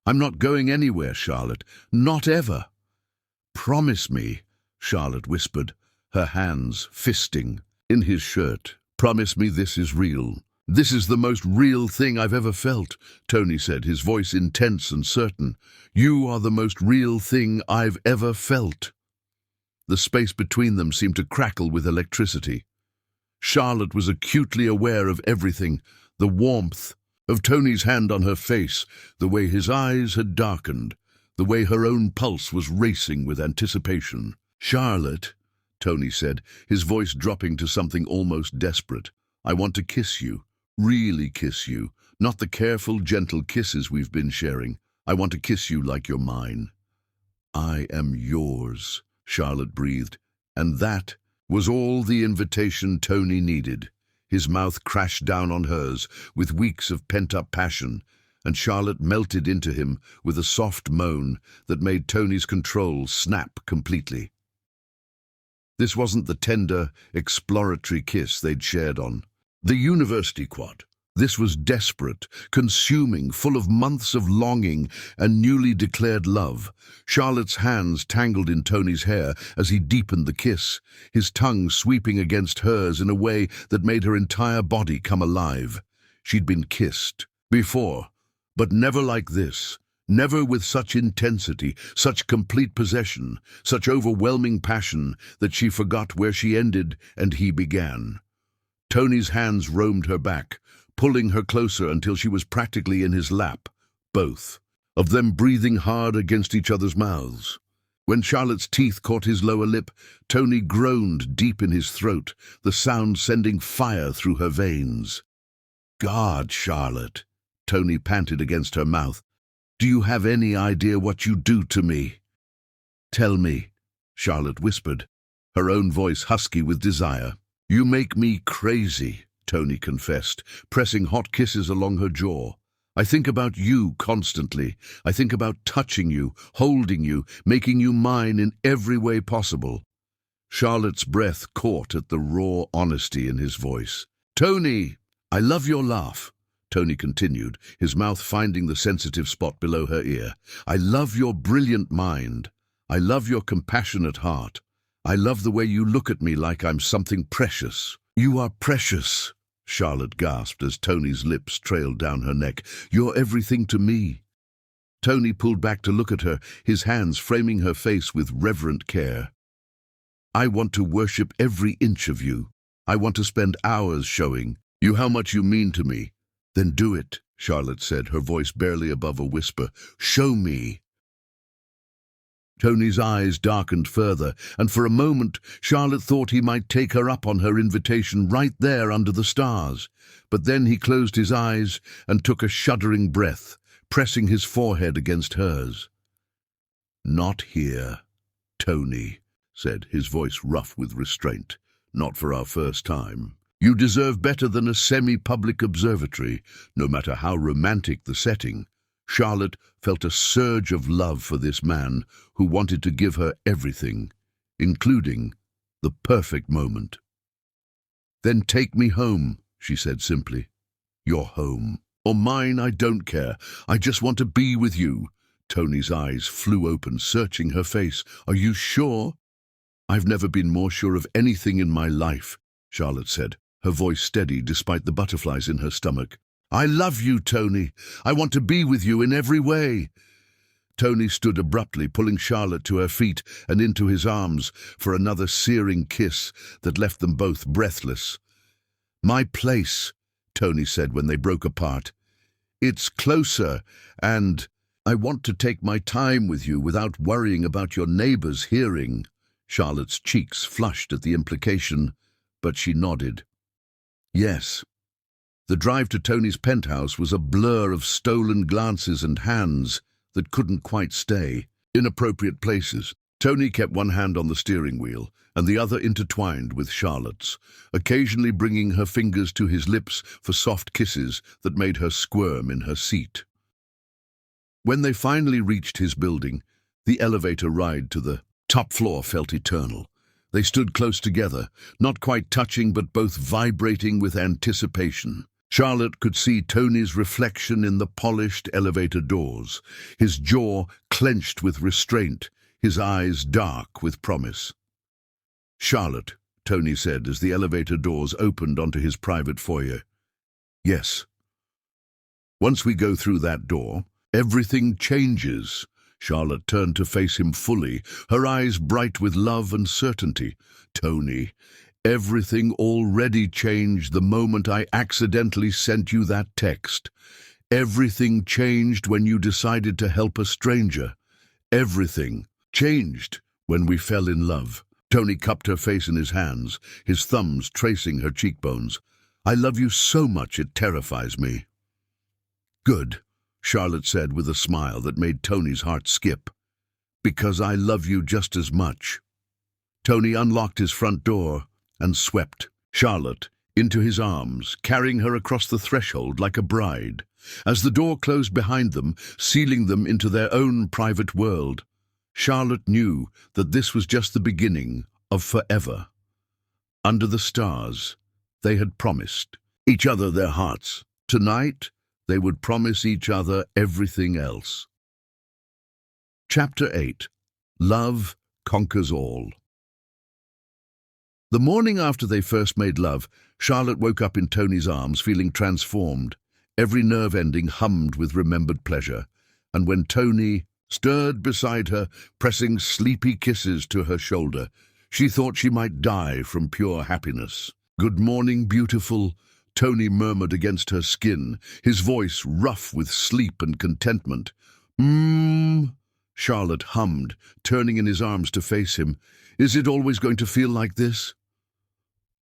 I'm not going anywhere, Charlotte. Not ever." "Promise me," Charlotte whispered, her hands fisting in his shirt. "Promise me this is real." "This is the most real thing I've ever felt," Tony said, his voice intense and certain. "You are the most real thing I've ever felt." The space between them seemed to crackle with electricity. Charlotte was acutely aware of everything, the warmth of Tony's hand on her face, the way his eyes had darkened, the way her own pulse was racing with anticipation. "Charlotte," Tony said, his voice dropping to something almost desperate, "I want to kiss you, really kiss you, not the careful, gentle kisses we've been sharing. I want to kiss you like you're mine." "I am yours," Charlotte breathed, and that was all the invitation Tony needed. His mouth crashed down on hers with weeks of pent-up passion, and Charlotte melted into him with a soft moan that made Tony's control snap completely. This wasn't the tender, exploratory kiss they'd shared on the university quad. This was desperate, consuming, full of months of longing and newly declared love. Charlotte's hands tangled in Tony's hair as he deepened the kiss, his tongue sweeping against hers in a way that made her entire body come alive. She'd been kissed before, but never like this. Never with such intensity, such complete possession, such overwhelming passion that she forgot where she ended and he began. Tony's hands roamed her back, pulling her closer until she was practically in his lap, both of them breathing hard against each other's mouths. When Charlotte's teeth caught his lower lip, Tony groaned deep in his throat, the sound sending fire through her veins. "God, Charlotte," Tony panted against her mouth. "Do you have any idea what you do to me?" "Tell me," Charlotte whispered, her own voice husky with desire. "You make me crazy," Tony confessed, pressing hot kisses along her jaw. "I think about you constantly. I think about touching you, holding you, making you mine in every way possible." Charlotte's breath caught at the raw honesty in his voice. "Tony, I love your laugh," Tony continued, his mouth finding the sensitive spot below her ear. "I love your brilliant mind. I love your compassionate heart. I love the way you look at me like I'm something precious. You are precious, Charlotte gasped as Tony's lips trailed down her neck. You're everything to me. Tony pulled back to look at her, his hands framing her face with reverent care. I want to worship every inch of you. I want to spend hours showing you how much you mean to me. Then do it, Charlotte said, her voice barely above a whisper. Show me. Tony's eyes darkened further, and for a moment Charlotte thought he might take her up on her invitation right there under the stars. But then he closed his eyes and took a shuddering breath, pressing his forehead against hers. Not here, Tony said, his voice rough with restraint. Not for our first time. You deserve better than a semi-public observatory, no matter how romantic the setting. Charlotte felt a surge of love for this man who wanted to give her everything, including the perfect moment. Then take me home, she said simply. Your home. Or mine, I don't care. I just want to be with you. Tony's eyes flew open, searching her face. Are you sure? I've never been more sure of anything in my life, Charlotte said, her voice steady despite the butterflies in her stomach. I love you, Tony. I want to be with you in every way. Tony stood abruptly, pulling Charlotte to her feet and into his arms for another searing kiss that left them both breathless. My place, Tony said when they broke apart. It's closer, and I want to take my time with you without worrying about your neighbors hearing. Charlotte's cheeks flushed at the implication, but she nodded. Yes. The drive to Tony's penthouse was a blur of stolen glances and hands that couldn't quite stay. Inappropriate places. Tony kept one hand on the steering wheel and the other intertwined with Charlotte's, occasionally bringing her fingers to his lips for soft kisses that made her squirm in her seat. When they finally reached his building, the elevator ride to the top floor felt eternal. They stood close together, not quite touching but both vibrating with anticipation. Charlotte could see Tony's reflection in the polished elevator doors, his jaw clenched with restraint, his eyes dark with promise. Charlotte, Tony said as the elevator doors opened onto his private foyer. Yes. Once we go through that door, everything changes. Charlotte turned to face him fully, her eyes bright with love and certainty. Tony, everything already changed the moment I accidentally sent you that text. Everything changed when you decided to help a stranger. Everything changed when we fell in love. Tony cupped her face in his hands, his thumbs tracing her cheekbones. I love you so much it terrifies me. Good, Charlotte said with a smile that made Tony's heart skip. Because I love you just as much. Tony unlocked his front door and swept Charlotte into his arms, carrying her across the threshold like a bride. As the door closed behind them, sealing them into their own private world, Charlotte knew that this was just the beginning of forever. Under the stars, they had promised each other their hearts. Tonight, they would promise each other everything else. Chapter 8. Love Conquers All. The morning after they first made love, Charlotte woke up in Tony's arms feeling transformed. Every nerve ending hummed with remembered pleasure, and when Tony stood beside her, pressing sleepy kisses to her shoulder, she thought she might die from pure happiness. Good morning, beautiful, Tony murmured against her skin, his voice rough with sleep and contentment. Charlotte hummed, turning in his arms to face him. Is it always going to feel like this?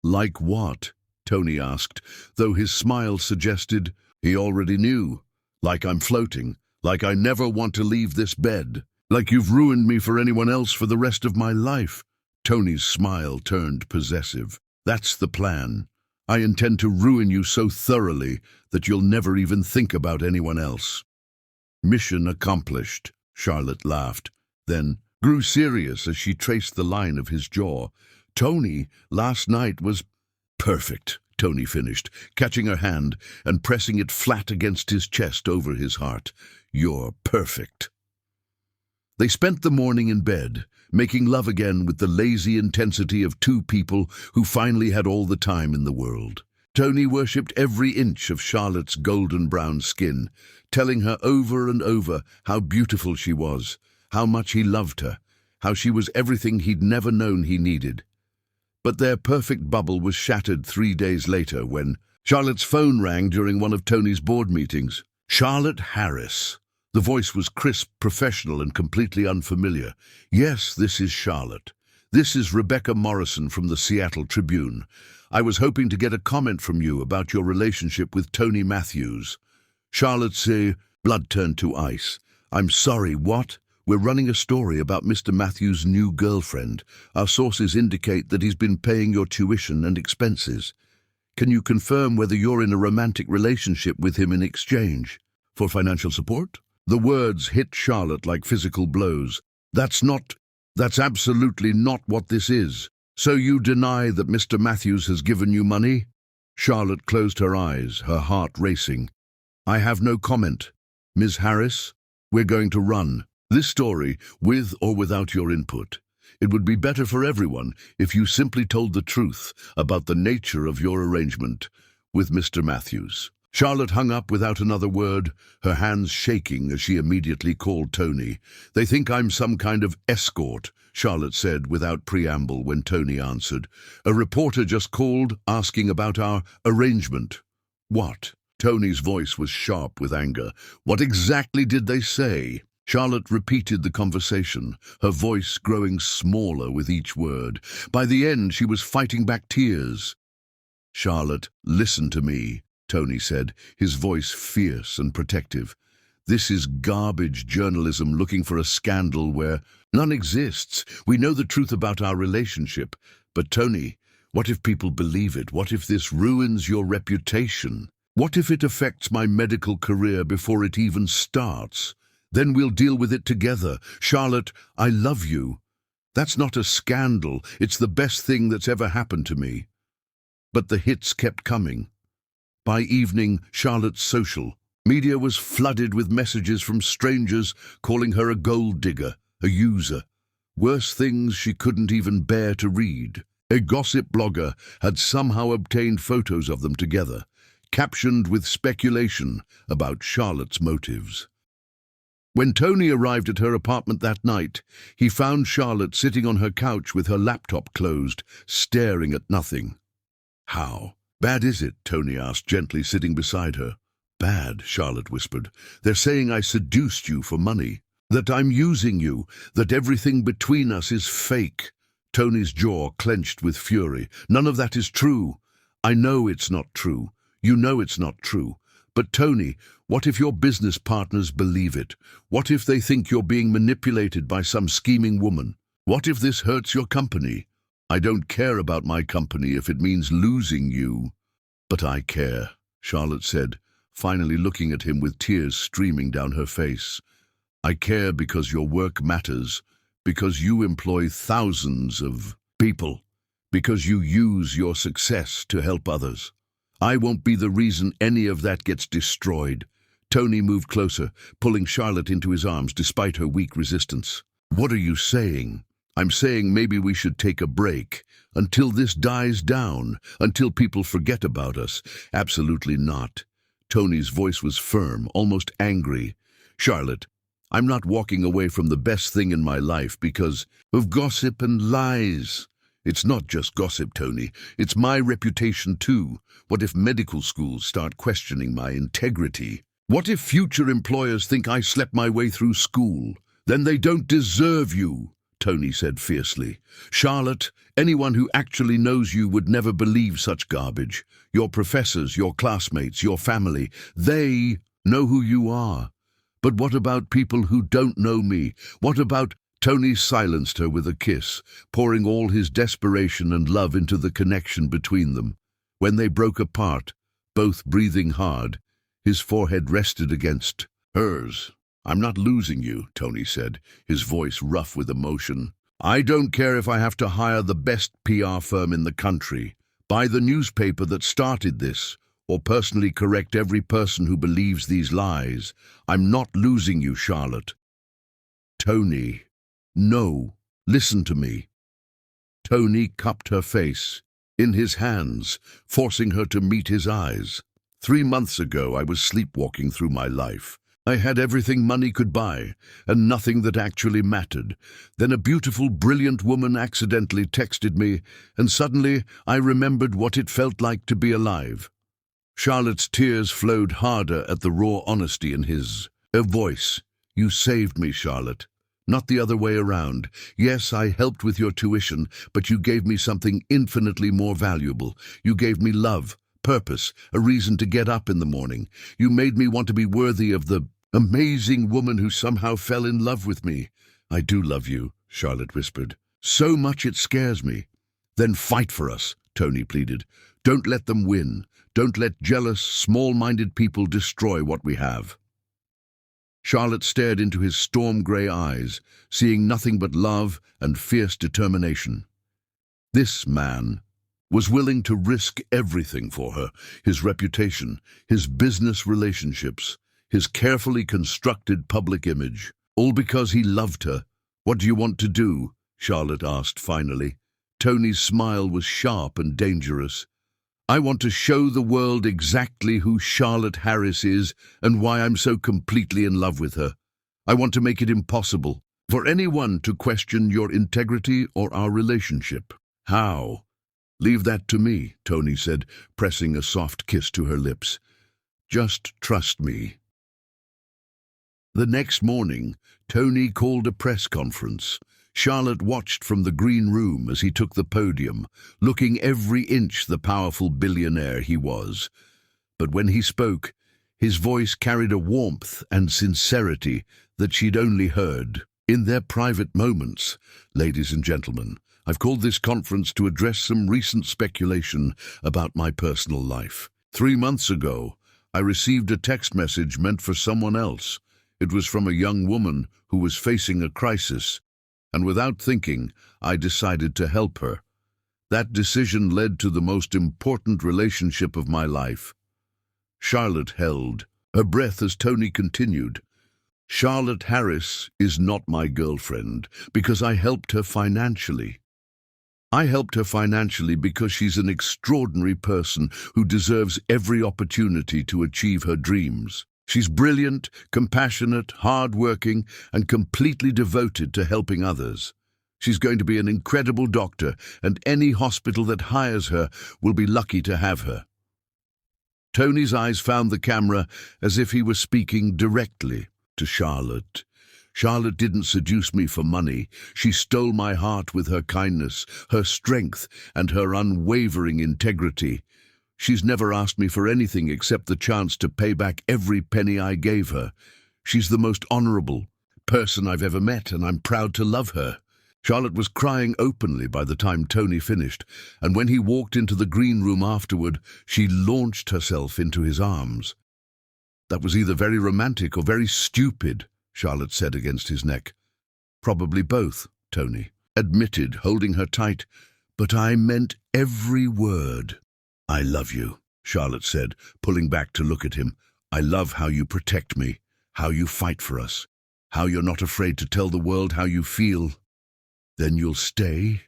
Like what? Tony asked, though his smile suggested he already knew. Like I'm floating, like I never want to leave this bed, like you've ruined me for anyone else for the rest of my life. Tony's smile turned possessive. That's the plan. I intend to ruin you so thoroughly that you'll never even think about anyone else. Mission accomplished, Charlotte laughed, then grew serious as she traced the line of his jaw. Tony, last night was perfect, Tony finished, catching her hand and pressing it flat against his chest over his heart. You're perfect. They spent the morning in bed, making love again with the lazy intensity of two people who finally had all the time in the world. Tony worshipped every inch of Charlotte's golden brown skin, telling her over and over how beautiful she was, how much he loved her, how she was everything he'd never known he needed. But their perfect bubble was shattered 3 days later when Charlotte's phone rang during one of Tony's board meetings. Charlotte Harris. The voice was crisp, professional, and completely unfamiliar. Yes, this is Charlotte. This is Rebecca Morrison from the Seattle Tribune. I was hoping to get a comment from you about your relationship with Tony Matthews. Charlotte's blood turned to ice. I'm sorry, what? We're running a story about Mr. Matthews' new girlfriend. Our sources indicate that he's been paying your tuition and expenses. Can you confirm whether you're in a romantic relationship with him in exchange for financial support? The words hit Charlotte like physical blows. That's absolutely not what this is. So you deny that Mr. Matthews has given you money? Charlotte closed her eyes, her heart racing. I have no comment. Ms. Harris, we're going to run this story with or without your input. It would be better for everyone if you simply told the truth about the nature of your arrangement with Mr. Matthews. Charlotte hung up without another word, her hands shaking as she immediately called Tony. They think I'm some kind of escort, Charlotte said without preamble when Tony answered. A reporter just called asking about our arrangement. What? Tony's voice was sharp with anger. What exactly did they say? Charlotte repeated the conversation, her voice growing smaller with each word. By the end, she was fighting back tears. Charlotte, listen to me, Tony said, his voice fierce and protective. This is garbage journalism looking for a scandal where none exists. We know the truth about our relationship. But Tony, what if people believe it? What if this ruins your reputation? What if it affects my medical career before it even starts? Then we'll deal with it together. Charlotte, I love you. That's not a scandal. It's the best thing that's ever happened to me. But the hits kept coming. By evening, Charlotte's social media was flooded with messages from strangers calling her a gold digger, a user. Worse things she couldn't even bear to read. A gossip blogger had somehow obtained photos of them together, captioned with speculation about Charlotte's motives. When Tony arrived at her apartment that night, he found Charlotte sitting on her couch with her laptop closed, staring at nothing. How bad is it? Tony asked, gently sitting beside her. Bad, Charlotte whispered. They're saying I seduced you for money, that I'm using you, that everything between us is fake. Tony's jaw clenched with fury. None of that is true. I know it's not true. You know it's not true. But Tony, what if your business partners believe it? What if they think you're being manipulated by some scheming woman? What if this hurts your company? I don't care about my company if it means losing you. But I care, Charlotte said, finally looking at him with tears streaming down her face. I care because your work matters, because you employ thousands of people, because you use your success to help others. I won't be the reason any of that gets destroyed. Tony moved closer, pulling Charlotte into his arms despite her weak resistance. What are you saying? I'm saying maybe we should take a break until this dies down, until people forget about us. Absolutely not. Tony's voice was firm, almost angry. Charlotte, I'm not walking away from the best thing in my life because of gossip and lies. It's not just gossip, Tony. It's my reputation too. What if medical schools start questioning my integrity? What if future employers think I slept my way through school? Then they don't deserve you, Tony said fiercely. Charlotte, anyone who actually knows you would never believe such garbage. Your professors, your classmates, your family, they know who you are. But what about people who don't know me? What about... Tony silenced her with a kiss, pouring all his desperation and love into the connection between them. When they broke apart, both breathing hard, his forehead rested against hers. I'm not losing you, Tony said, his voice rough with emotion. I don't care if I have to hire the best PR firm in the country, buy the newspaper that started this, or personally correct every person who believes these lies. I'm not losing you, Charlotte. Tony. No, Listen to me." Tony cupped her face in his hands, forcing her to meet his eyes. 3 months ago, I was sleepwalking through my life. I had everything money could buy, and nothing that actually mattered. Then a beautiful, brilliant woman accidentally texted me, and suddenly I remembered what it felt like to be alive. Charlotte's tears flowed harder at the raw honesty in her voice. "You saved me, Charlotte. Not the other way around. Yes, I helped with your tuition, but you gave me something infinitely more valuable. You gave me love, purpose, a reason to get up in the morning. You made me want to be worthy of the amazing woman who somehow fell in love with me." "I do love you," Charlotte whispered. "So much it scares me." "Then fight for us," Tony pleaded. "Don't let them win. Don't let jealous, small-minded people destroy what we have." Charlotte stared into his storm-grey eyes, seeing nothing but love and fierce determination. This man was willing to risk everything for her: his reputation, his business relationships, his carefully constructed public image, all because he loved her. "What do you want to do?" Charlotte asked finally. Tony's smile was sharp and dangerous. "I want to show the world exactly who Charlotte Harris is and why I'm so completely in love with her. I want to make it impossible for anyone to question your integrity or our relationship." "How?" "Leave that to me," Tony said, pressing a soft kiss to her lips. "Just trust me." The next morning, Tony called a press conference. Charlotte watched from the green room as he took the podium, looking every inch the powerful billionaire he was. But when he spoke, his voice carried a warmth and sincerity that she'd only heard in their private moments. "Ladies and gentlemen, I've called this conference to address some recent speculation about my personal life. 3 months ago, I received a text message meant for someone else. It was from a young woman who was facing a crisis, and without thinking, I decided to help her. That decision led to the most important relationship of my life." Charlotte held her breath as Tony continued. "Charlotte Harris is not my girlfriend because I helped her financially. I helped her financially because she's an extraordinary person who deserves every opportunity to achieve her dreams. She's brilliant, compassionate, hard-working, and completely devoted to helping others. She's going to be an incredible doctor, and any hospital that hires her will be lucky to have her." Tony's eyes found the camera as if he were speaking directly to Charlotte. "Charlotte didn't seduce me for money. She stole my heart with her kindness, her strength, and her unwavering integrity. She's never asked me for anything except the chance to pay back every penny I gave her. She's the most honorable person I've ever met, and I'm proud to love her." Charlotte was crying openly by the time Tony finished, and when he walked into the green room afterward, she launched herself into his arms. "That was either very romantic or very stupid," Charlotte said against his neck. "Probably both," Tony admitted, holding her tight. "But I meant every word." "I love you," Charlotte said, pulling back to look at him. "I love how you protect me, how you fight for us, how you're not afraid to tell the world how you feel." "Then you'll stay?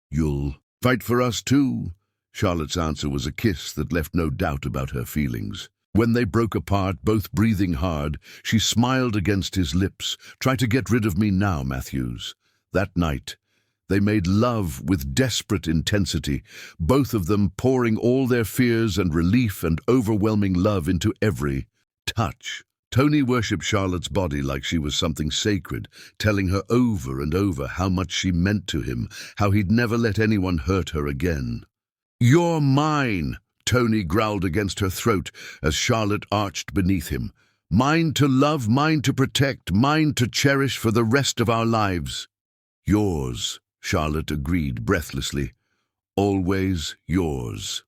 You'll fight for us too?" Charlotte's answer was a kiss that left no doubt about her feelings. When they broke apart, both breathing hard, she smiled against his lips. "Try to get rid of me now, Matthews." That night, they made love with desperate intensity, both of them pouring all their fears and relief and overwhelming love into every touch. Tony worshipped Charlotte's body like she was something sacred, telling her over and over how much she meant to him, how he'd never let anyone hurt her again. "You're mine," Tony growled against her throat as Charlotte arched beneath him. "Mine to love, mine to protect, mine to cherish for the rest of our lives." "Yours," Charlotte agreed breathlessly. "Always yours."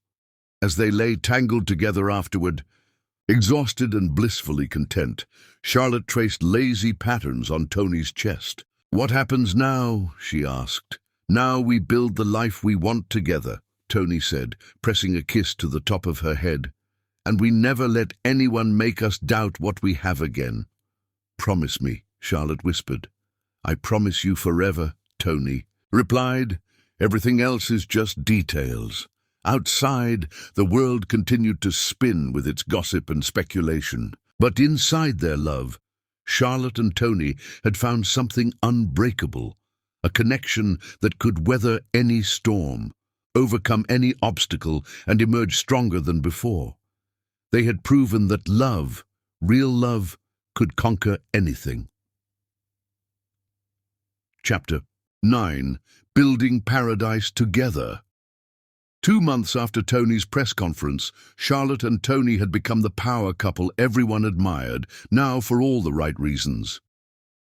As they lay tangled together afterward, exhausted and blissfully content, Charlotte traced lazy patterns on Tony's chest. "What happens now?" she asked. "Now we build the life we want together," Tony said, pressing a kiss to the top of her head. "And we never let anyone make us doubt what we have again." "Promise me," Charlotte whispered. "I promise you forever," Tony replied. Everything else is just details. Outside, the world continued to spin with its gossip and speculation. But inside their love, Charlotte and Tony had found something unbreakable, a connection that could weather any storm, overcome any obstacle, and emerge stronger than before. They had proven that love, real love, could conquer anything. Chapter 9. Building Paradise Together. 2 months after Tony's press conference, Charlotte and Tony had become the power couple everyone admired, now for all the right reasons.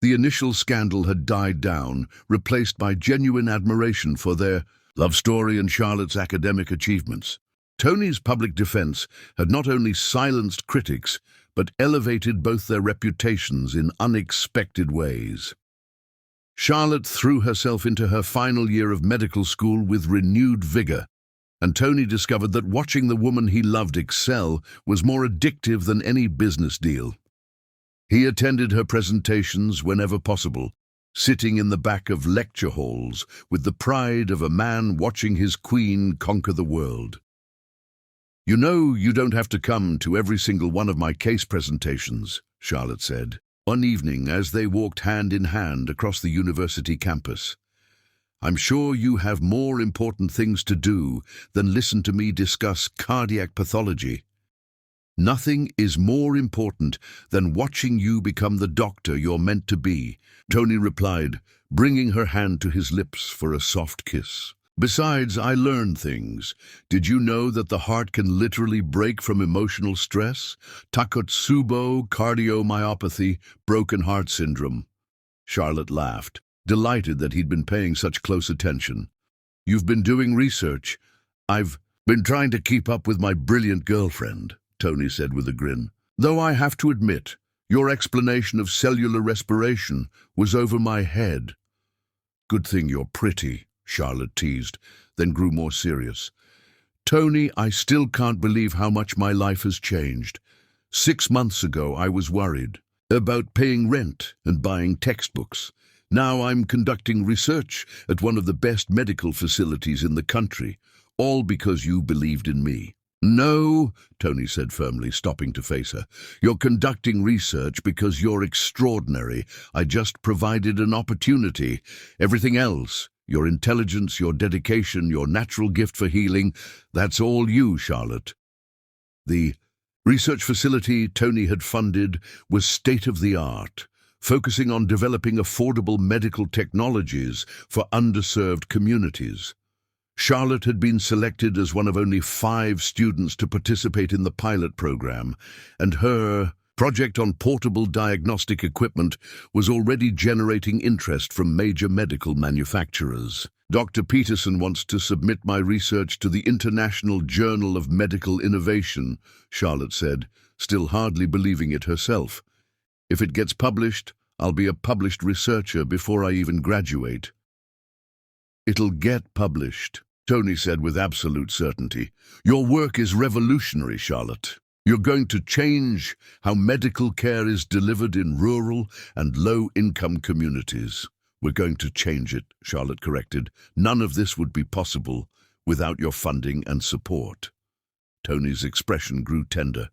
The initial scandal had died down, replaced by genuine admiration for their love story and Charlotte's academic achievements. Tony's public defense had not only silenced critics, but elevated both their reputations in unexpected ways. Charlotte threw herself into her final year of medical school with renewed vigor, and Tony discovered that watching the woman he loved excel was more addictive than any business deal. He attended her presentations whenever possible, sitting in the back of lecture halls with the pride of a man watching his queen conquer the world. "You know you don't have to come to every single one of my case presentations," Charlotte said, one evening as they walked hand in hand across the university campus. "I'm sure you have more important things to do than listen to me discuss cardiac pathology." "Nothing is more important than watching you become the doctor you're meant to be," Tony replied, bringing her hand to his lips for a soft kiss. "Besides, I learned things. Did you know that the heart can literally break from emotional stress? Takotsubo cardiomyopathy, broken heart syndrome." Charlotte laughed, delighted that he'd been paying such close attention. "You've been doing research." "I've been trying to keep up with my brilliant girlfriend," Tony said with a grin. "Though I have to admit, your explanation of cellular respiration was over my head." "Good thing you're pretty," Charlotte teased, then grew more serious. "Tony, I still can't believe how much my life has changed. 6 months ago, I was worried about paying rent and buying textbooks. Now I'm conducting research at one of the best medical facilities in the country, all because you believed in me." "No," Tony said firmly, stopping to face her. "You're conducting research because you're extraordinary. I just provided an opportunity. Everything else, your intelligence, your dedication, your natural gift for healing, that's all you, Charlotte." The research facility Tony had funded was state-of-the-art, focusing on developing affordable medical technologies for underserved communities. Charlotte had been selected as one of only 5 students to participate in the pilot program, and her project on portable diagnostic equipment was already generating interest from major medical manufacturers. "Dr. Peterson wants to submit my research to the International Journal of Medical Innovation," Charlotte said, still hardly believing it herself. "If it gets published, I'll be a published researcher before I even graduate." "It'll get published," Tony said with absolute certainty. "Your work is revolutionary, Charlotte. You're going to change how medical care is delivered in rural and low-income communities." "We're going to change it," Charlotte corrected. "None of this would be possible without your funding and support." Tony's expression grew tender.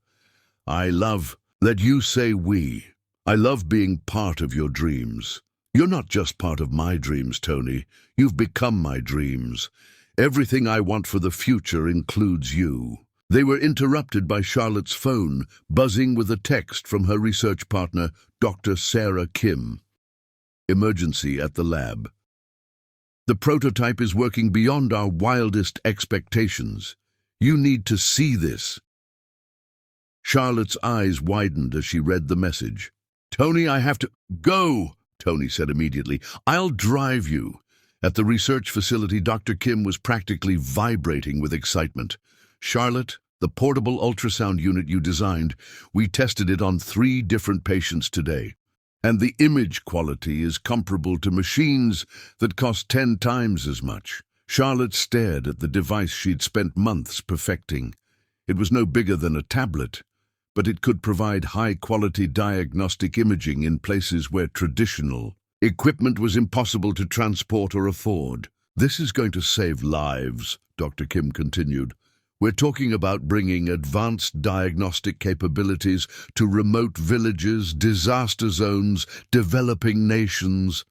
"I love that you say we. I love being part of your dreams. You're not just part of my dreams, Tony. You've become my dreams. Everything I want for the future includes you." They were interrupted by Charlotte's phone, buzzing with a text from her research partner, Dr. Sarah Kim. "Emergency at the lab. The prototype is working beyond our wildest expectations. You need to see this." Charlotte's eyes widened as she read the message. "Tony, I have to go," Tony said immediately. "I'll drive you." At the research facility, Dr. Kim was practically vibrating with excitement. "Charlotte, the portable ultrasound unit you designed, we tested it on 3 different patients today. And the image quality is comparable to machines that cost 10 times as much." Charlotte stared at the device she'd spent months perfecting. It was no bigger than a tablet, but it could provide high-quality diagnostic imaging in places where traditional Equipment was impossible to transport or afford. This is going to save lives, Dr. Kim continued. We're talking about bringing advanced diagnostic capabilities to remote villages, disaster zones, developing nations.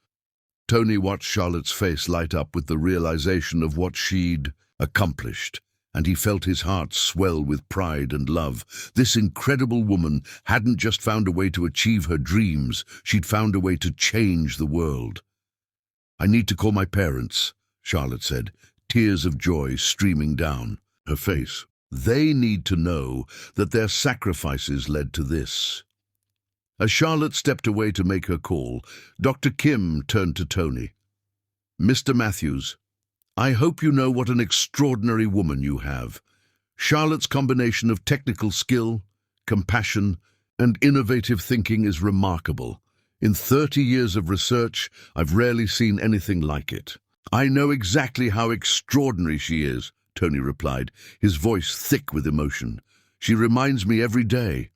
Tony watched Charlotte's face light up with the realization of what she'd accomplished, and he felt his heart swell with pride and love. This incredible woman hadn't just found a way to achieve her dreams, she'd found a way to change the world. I need to call my parents, Charlotte said, tears of joy streaming down her face. They need to know that their sacrifices led to this. As Charlotte stepped away to make her call, Dr. Kim turned to Tony. Mr. Matthews, I hope you know what an extraordinary woman you have. Charlotte's combination of technical skill, compassion, and innovative thinking is remarkable. In 30 years of research, I've rarely seen anything like it. I know exactly how extraordinary she is, Tony replied, his voice thick with emotion. She reminds me every day.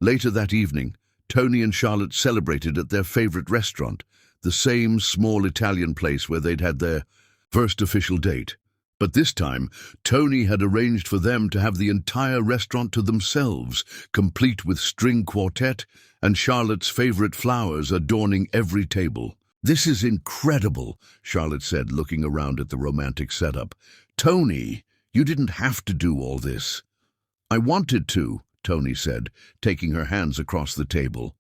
Later that evening, Tony and Charlotte celebrated at their favorite restaurant, the same small Italian place where they'd had their first official date. But this time, Tony had arranged for them to have the entire restaurant to themselves, complete with string quartet and Charlotte's favorite flowers adorning every table. This is incredible, Charlotte said, looking around at the romantic setup. Tony, you didn't have to do all this. I wanted to, Tony said, taking her hands across the table.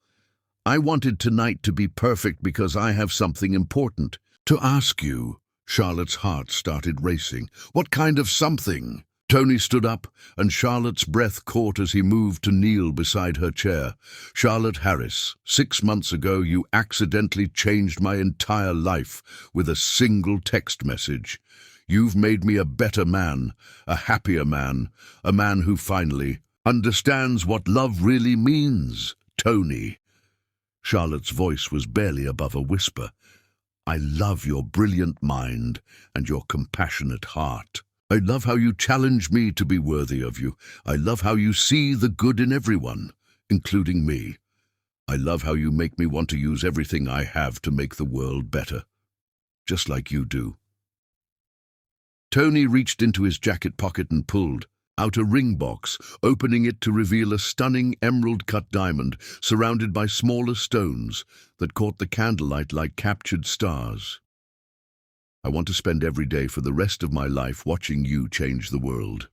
I wanted tonight to be perfect because I have something important to ask you. Charlotte's heart started racing. What kind of something? Tony stood up, and Charlotte's breath caught as he moved to kneel beside her chair. Charlotte Harris, 6 months ago you accidentally changed my entire life with a single text message. You've made me a better man, a happier man, a man who finally understands what love really means. Tony. Charlotte's voice was barely above a whisper. I love your brilliant mind and your compassionate heart. I love how you challenge me to be worthy of you. I love how you see the good in everyone, including me. I love how you make me want to use everything I have to make the world better, just like you do. Tony reached into his jacket pocket and pulled out a ring box, opening it to reveal a stunning emerald-cut diamond surrounded by smaller stones that caught the candlelight like captured stars. I want to spend every day for the rest of my life watching you change the world.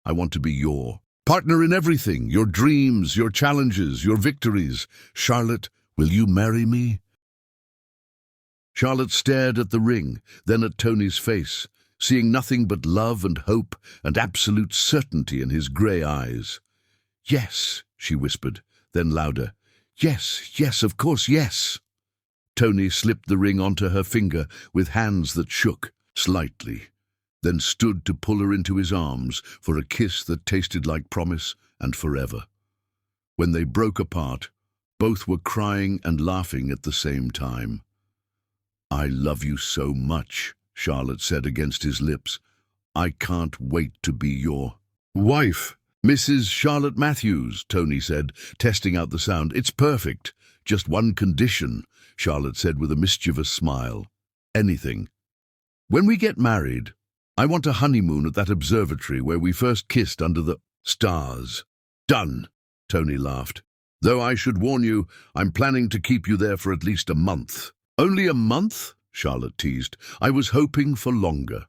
I want to be your partner in everything, your dreams, your challenges, your victories. Charlotte, will you marry me? Charlotte stared at the ring, then at Tony's face, seeing nothing but love and hope and absolute certainty in his grey eyes. Yes, she whispered, then louder. Yes, yes, of course, yes. Tony slipped the ring onto her finger with hands that shook slightly, then stood to pull her into his arms for a kiss that tasted like promise and forever. When they broke apart, both were crying and laughing at the same time. I love you so much, Charlotte said against his lips. I can't wait to be your wife. Mrs. Charlotte Matthews, Tony said, testing out the sound. It's perfect. Just one condition, Charlotte said with a mischievous smile. Anything. When we get married, I want a honeymoon at that observatory where we first kissed under the stars. Done, Tony laughed. Though I should warn you, I'm planning to keep you there for at least a month. Only a month? Charlotte teased. I was hoping for longer.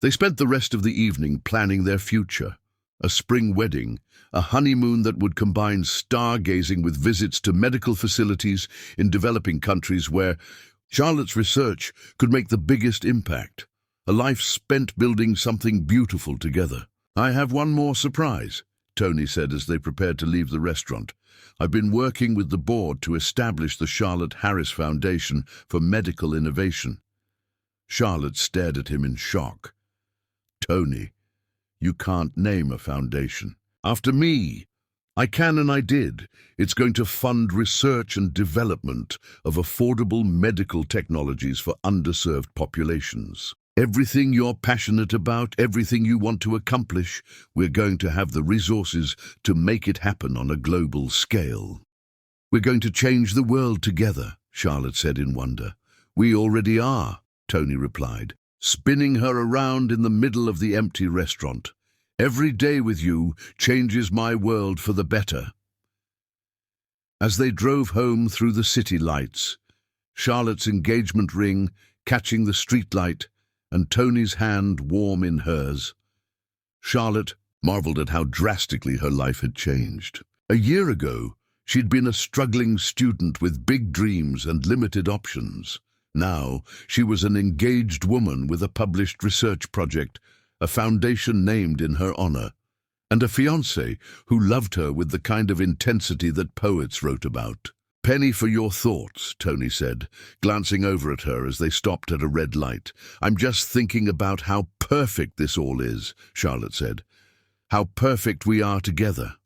They spent the rest of the evening planning their future. A spring wedding, a honeymoon that would combine stargazing with visits to medical facilities in developing countries where Charlotte's research could make the biggest impact. A life spent building something beautiful together. I have one more surprise, Tony said as they prepared to leave the restaurant. I've been working with the board to establish the Charlotte Harris Foundation for Medical Innovation. Charlotte stared at him in shock. Tony, you can't name a foundation. After me. I can and I did. It's going to fund research and development of affordable medical technologies for underserved populations. Everything you're passionate about, everything you want to accomplish, we're going to have the resources to make it happen on a global scale. We're going to change the world together, Charlotte said in wonder. We already are, Tony replied, spinning her around in the middle of the empty restaurant. Every day with you changes my world for the better. As they drove home through the city lights, Charlotte's engagement ring catching the streetlight and Tony's hand warm in hers, Charlotte marveled at how drastically her life had changed. A year ago, she'd been a struggling student with big dreams and limited options. Now, she was an engaged woman with a published research project, a foundation named in her honor, and a fiancé who loved her with the kind of intensity that poets wrote about. "Penny for your thoughts," Tony said, glancing over at her as they stopped at a red light. "I'm just thinking about how perfect this all is," Charlotte said. "How perfect we are together.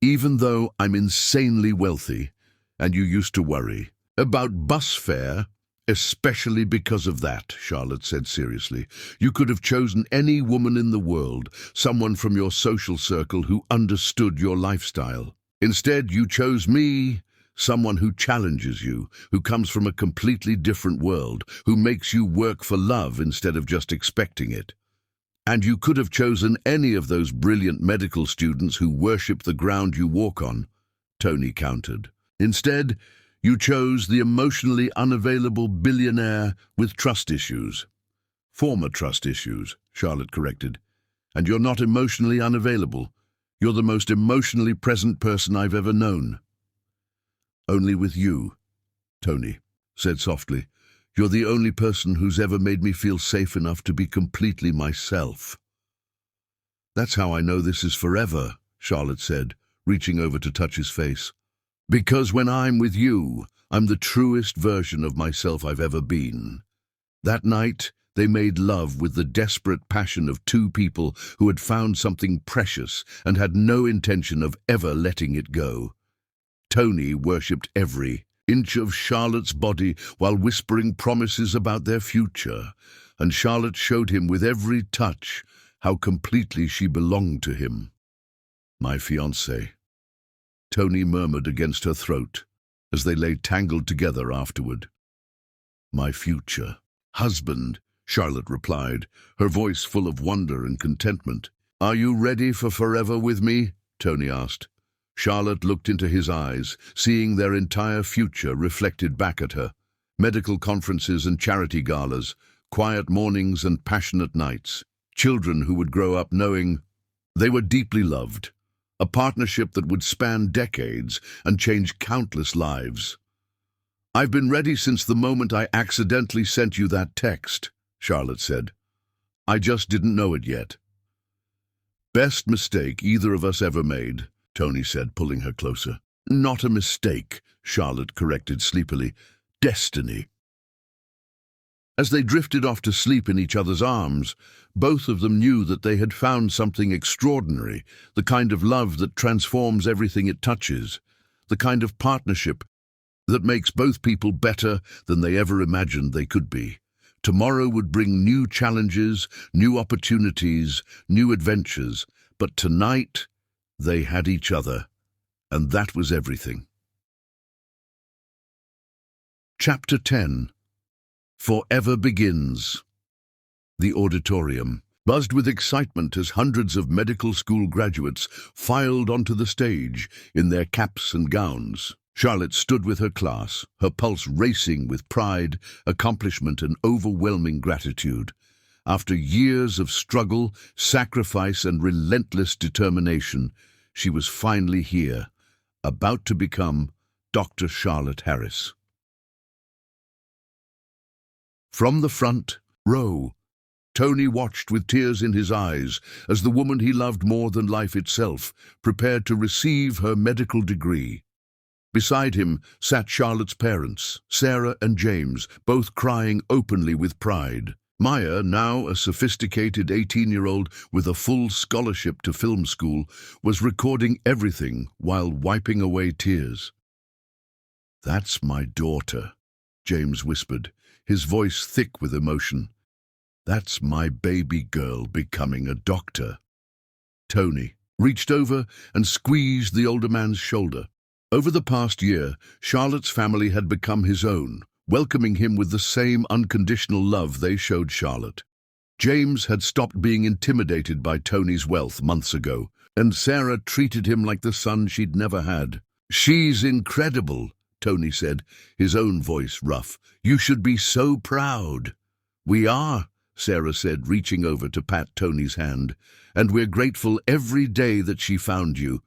Even though I'm insanely wealthy, and you used to worry about bus fare, especially because of that," Charlotte said seriously. "You could have chosen any woman in the world, someone from your social circle who understood your lifestyle. Instead, you chose me, someone who challenges you, who comes from a completely different world, who makes you work for love instead of just expecting it. And you could have chosen any of those brilliant medical students who worship the ground you walk on," Tony countered. "Instead, you chose the emotionally unavailable billionaire with trust issues." "Former trust issues," Charlotte corrected. "And you're not emotionally unavailable. You're the most emotionally present person I've ever known." "Only with you," Tony said softly. "You're the only person who's ever made me feel safe enough to be completely myself." "That's how I know this is forever," Charlotte said, reaching over to touch his face. "Because when I'm with you, I'm the truest version of myself I've ever been." That night, they made love with the desperate passion of two people who had found something precious and had no intention of ever letting it go. Tony worshipped every inch of Charlotte's body while whispering promises about their future, and Charlotte showed him with every touch how completely she belonged to him. "My fiancé," Tony murmured against her throat as they lay tangled together afterward. "My future husband," Charlotte replied, her voice full of wonder and contentment. "Are you ready for forever with me?" Tony asked. Charlotte looked into his eyes, seeing their entire future reflected back at her. Medical conferences and charity galas, quiet mornings and passionate nights. Children who would grow up knowing they were deeply loved. A partnership that would span decades and change countless lives. "I've been ready since the moment I accidentally sent you that text," Charlotte said. "I just didn't know it yet." "Best mistake either of us ever made," Tony said, pulling her closer. "Not a mistake," Charlotte corrected sleepily. "Destiny." As they drifted off to sleep in each other's arms, both of them knew that they had found something extraordinary, the kind of love that transforms everything it touches, the kind of partnership that makes both people better than they ever imagined they could be. Tomorrow would bring new challenges, new opportunities, new adventures, but tonight they had each other, and that was everything. Chapter 10. Forever Begins. The auditorium buzzed with excitement as hundreds of medical school graduates filed onto the stage in their caps and gowns. Charlotte stood with her class, her pulse racing with pride, accomplishment, and overwhelming gratitude. After years of struggle, sacrifice, and relentless determination, she was finally here, about to become Dr. Charlotte Harris. From the front row, Tony watched with tears in his eyes as the woman he loved more than life itself prepared to receive her medical degree. Beside him sat Charlotte's parents, Sarah and James, both crying openly with pride. Maya, now a sophisticated 18-year-old with a full scholarship to film school, was recording everything while wiping away tears. "That's my daughter," James whispered, his voice thick with emotion. "That's my baby girl becoming a doctor." Tony reached over and squeezed the older man's shoulder. Over the past year, Charlotte's family had become his own, welcoming him with the same unconditional love they showed Charlotte. James had stopped being intimidated by Tony's wealth months ago, and Sarah treated him like the son she'd never had. "She's incredible," Tony said, his own voice rough. "You should be so proud." "We are," Sarah said, reaching over to pat Tony's hand, "and we're grateful every day that she found you.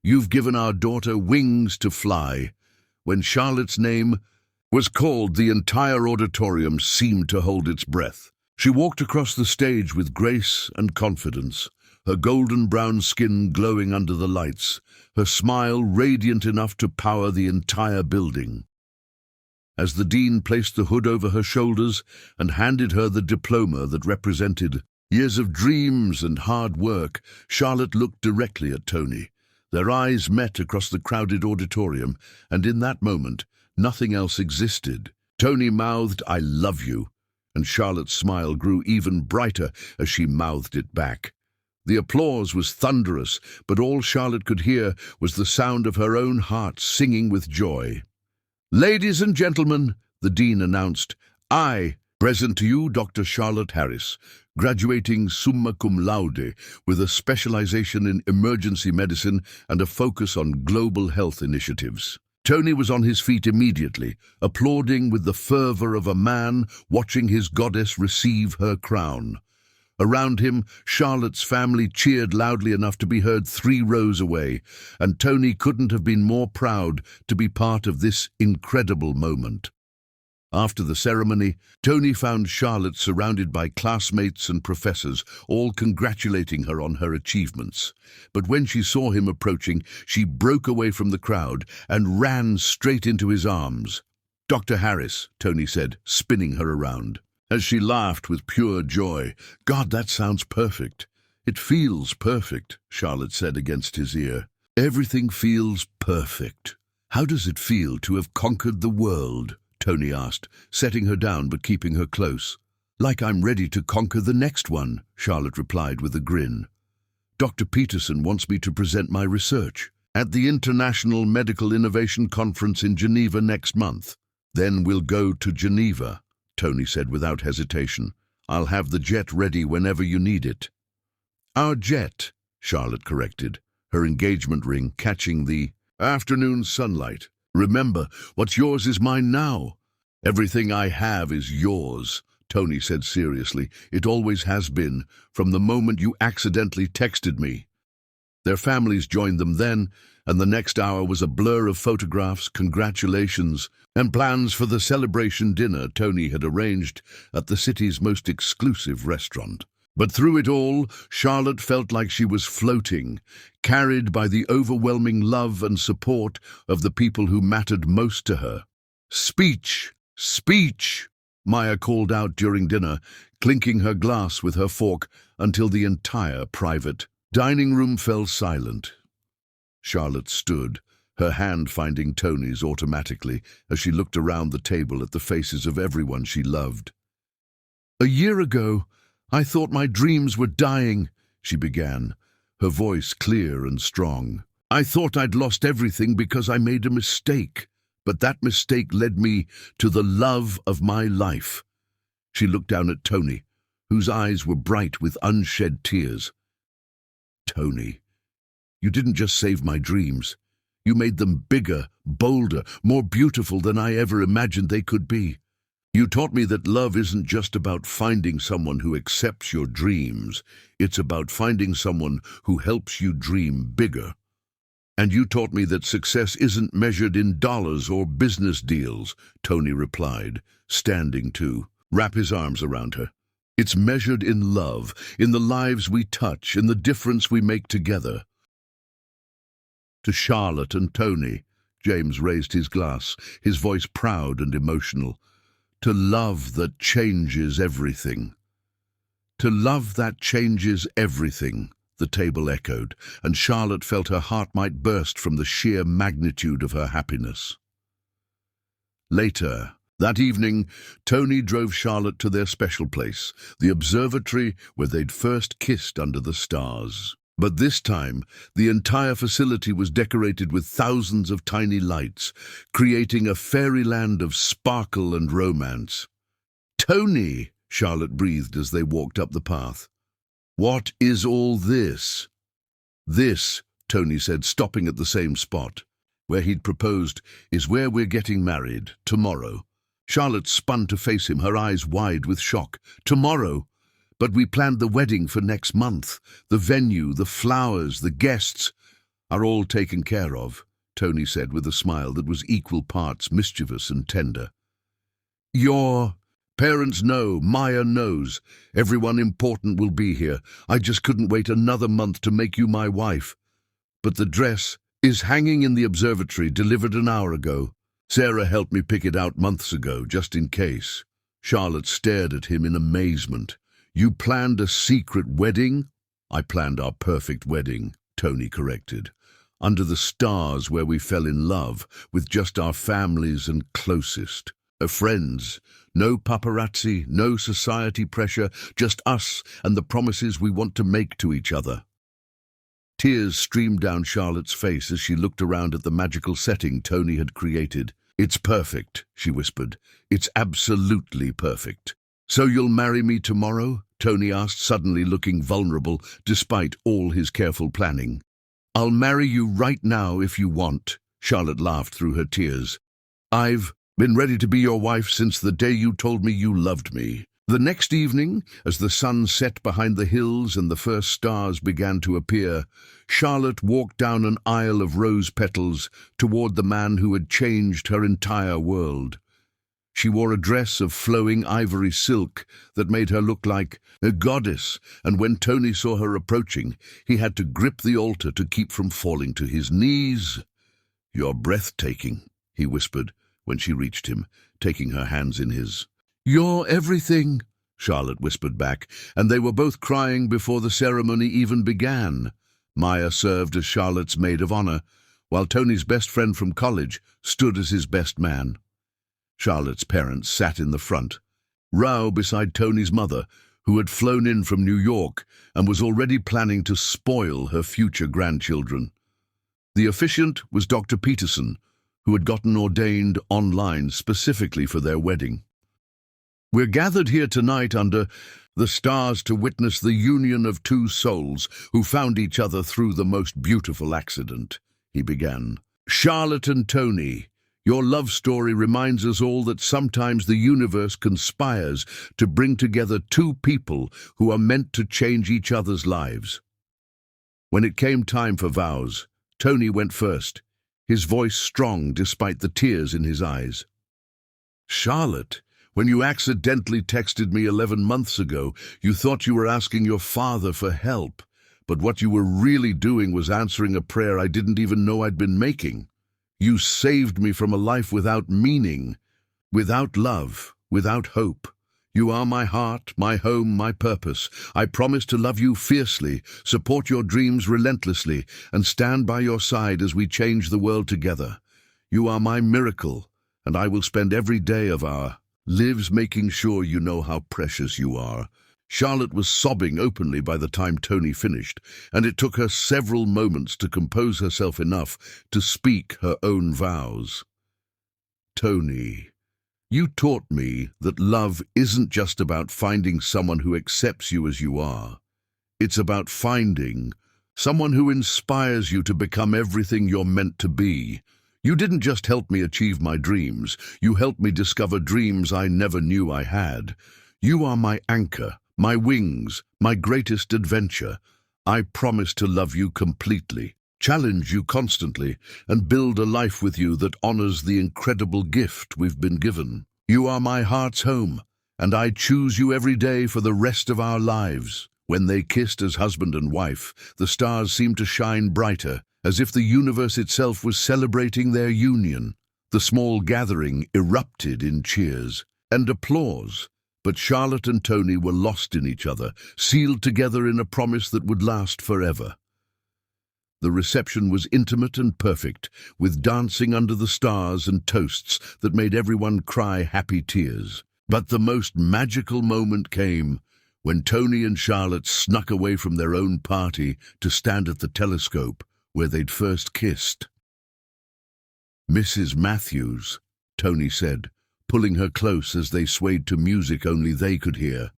You've given our daughter wings to fly." When Charlotte's name was called, the entire auditorium seemed to hold its breath. She walked across the stage with grace and confidence, her golden brown skin glowing under the lights, her smile radiant enough to power the entire building. As the dean placed the hood over her shoulders and handed her the diploma that represented years of dreams and hard work, Charlotte looked directly at Tony. Their eyes met across the crowded auditorium, and in that moment, nothing else existed. Tony mouthed, "I love you," and Charlotte's smile grew even brighter as she mouthed it back. The applause was thunderous, but all Charlotte could hear was the sound of her own heart singing with joy. "Ladies and gentlemen," the dean announced, "I present to you Dr. Charlotte Harris, graduating summa cum laude with a specialization in emergency medicine and a focus on global health initiatives." Tony was on his feet immediately, applauding with the fervor of a man watching his goddess receive her crown. Around him, Charlotte's family cheered loudly enough to be heard 3 rows away, and Tony couldn't have been more proud to be part of this incredible moment. After the ceremony, Tony found Charlotte surrounded by classmates and professors, all congratulating her on her achievements. But when she saw him approaching, she broke away from the crowd and ran straight into his arms. "Dr. Harris," Tony said, spinning her around. As she laughed with pure joy, "God, that sounds perfect." "It feels perfect," Charlotte said against his ear. "Everything feels perfect." "How does it feel to have conquered the world?" Tony asked, setting her down but keeping her close. "Like I'm ready to conquer the next one," Charlotte replied with a grin. "Dr. Peterson wants me to present my research at the International Medical Innovation Conference in Geneva next month." "Then we'll go to Geneva," Tony said without hesitation. "I'll have the jet ready whenever you need it." "Our jet," Charlotte corrected, her engagement ring catching the afternoon sunlight. "Remember, what's yours is mine now." "Everything I have is yours," Tony said seriously. "It always has been, from the moment you accidentally texted me." Their families joined them then, and the next hour was a blur of photographs, congratulations, and plans for the celebration dinner Tony had arranged at the city's most exclusive restaurant. But through it all, Charlotte felt like she was floating, carried by the overwhelming love and support of the people who mattered most to her. "Speech! Speech!" Maya called out during dinner, clinking her glass with her fork until the entire private dining room fell silent. Charlotte stood, her hand finding Tony's automatically as she looked around the table at the faces of everyone she loved. "A year ago, I thought my dreams were dying," she began, her voice clear and strong. "I thought I'd lost everything because I made a mistake, but that mistake led me to the love of my life." She looked down at Tony, whose eyes were bright with unshed tears. "Tony, you didn't just save my dreams. You made them bigger, bolder, more beautiful than I ever imagined they could be. You taught me that love isn't just about finding someone who accepts your dreams. It's about finding someone who helps you dream bigger. And you taught me that success isn't measured in dollars or business deals," Tony replied, standing to wrap his arms around her. "It's measured in love, in the lives we touch, in the difference we make together." To Charlotte and Tony, James raised his glass, his voice proud and emotional. "To love that changes everything." "To love that changes everything," the table echoed, and Charlotte felt her heart might burst from the sheer magnitude of her happiness. Later, that evening, Tony drove Charlotte to their special place, the observatory where they'd first kissed under the stars. But this time, the entire facility was decorated with thousands of tiny lights, creating a fairyland of sparkle and romance. "Tony," Charlotte breathed as they walked up the path. "What is all this?" "This," Tony said, stopping at the same spot, where he'd proposed, "is where we're getting married, tomorrow." Charlotte spun to face him, her eyes wide with shock. "Tomorrow? But we planned the wedding for next month. The venue, the flowers, the guests are all taken care of," Tony said with a smile that was equal parts mischievous and tender. "Your parents know, Maya knows. Everyone important will be here. I just couldn't wait another month to make you my wife. But the dress is hanging in the observatory, delivered an hour ago. Sarah helped me pick it out months ago, just in case." Charlotte stared at him in amazement. "You planned a secret wedding?" "I planned our perfect wedding," Tony corrected. "Under the stars where we fell in love, with just our families and closest. Friends. No paparazzi, no society pressure, just us and the promises we want to make to each other." Tears streamed down Charlotte's face as she looked around at the magical setting Tony had created. "It's perfect," she whispered. "It's absolutely perfect." "So you'll marry me tomorrow?" Tony asked, suddenly looking vulnerable despite all his careful planning. "I'll marry you right now if you want," Charlotte laughed through her tears. "I've been ready to be your wife since the day you told me you loved me." The next evening, as the sun set behind the hills and the first stars began to appear, Charlotte walked down an aisle of rose petals toward the man who had changed her entire world. She wore a dress of flowing ivory silk that made her look like a goddess, and when Tony saw her approaching, he had to grip the altar to keep from falling to his knees. "You're breathtaking," he whispered when she reached him, taking her hands in his. "You're everything," Charlotte whispered back, and they were both crying before the ceremony even began. Maya served as Charlotte's maid of honor, while Tony's best friend from college stood as his best man. Charlotte's parents sat in the front, Rao beside Tony's mother, who had flown in from New York and was already planning to spoil her future grandchildren. The officiant was Dr. Peterson, who had gotten ordained online specifically for their wedding. "We're gathered here tonight under the stars to witness the union of two souls who found each other through the most beautiful accident," he began. "Charlotte and Tony, your love story reminds us all that sometimes the universe conspires to bring together two people who are meant to change each other's lives." When it came time for vows, Tony went first, his voice strong despite the tears in his eyes. "Charlotte, when you accidentally texted me 11 months ago, you thought you were asking your father for help, but what you were really doing was answering a prayer I didn't even know I'd been making. You saved me from a life without meaning, without love, without hope. You are my heart, my home, my purpose. I promise to love you fiercely, support your dreams relentlessly, and stand by your side as we change the world together. You are my miracle, and I will spend every day of our lives making sure you know how precious you are." Charlotte was sobbing openly by the time Tony finished, and it took her several moments to compose herself enough to speak her own vows. "Tony, you taught me that love isn't just about finding someone who accepts you as you are. It's about finding someone who inspires you to become everything you're meant to be. You didn't just help me achieve my dreams, you helped me discover dreams I never knew I had. You are my anchor, my wings, my greatest adventure. I promise to love you completely, challenge you constantly, and build a life with you that honors the incredible gift we've been given. You are my heart's home, and I choose you every day for the rest of our lives." When they kissed as husband and wife, the stars seemed to shine brighter, as if the universe itself was celebrating their union. The small gathering erupted in cheers and applause, but Charlotte and Tony were lost in each other, sealed together in a promise that would last forever. The reception was intimate and perfect, with dancing under the stars and toasts that made everyone cry happy tears. But the most magical moment came when Tony and Charlotte snuck away from their own party to stand at the telescope where they'd first kissed. "Mrs. Matthews," Tony said, pulling her close as they swayed to music only they could hear.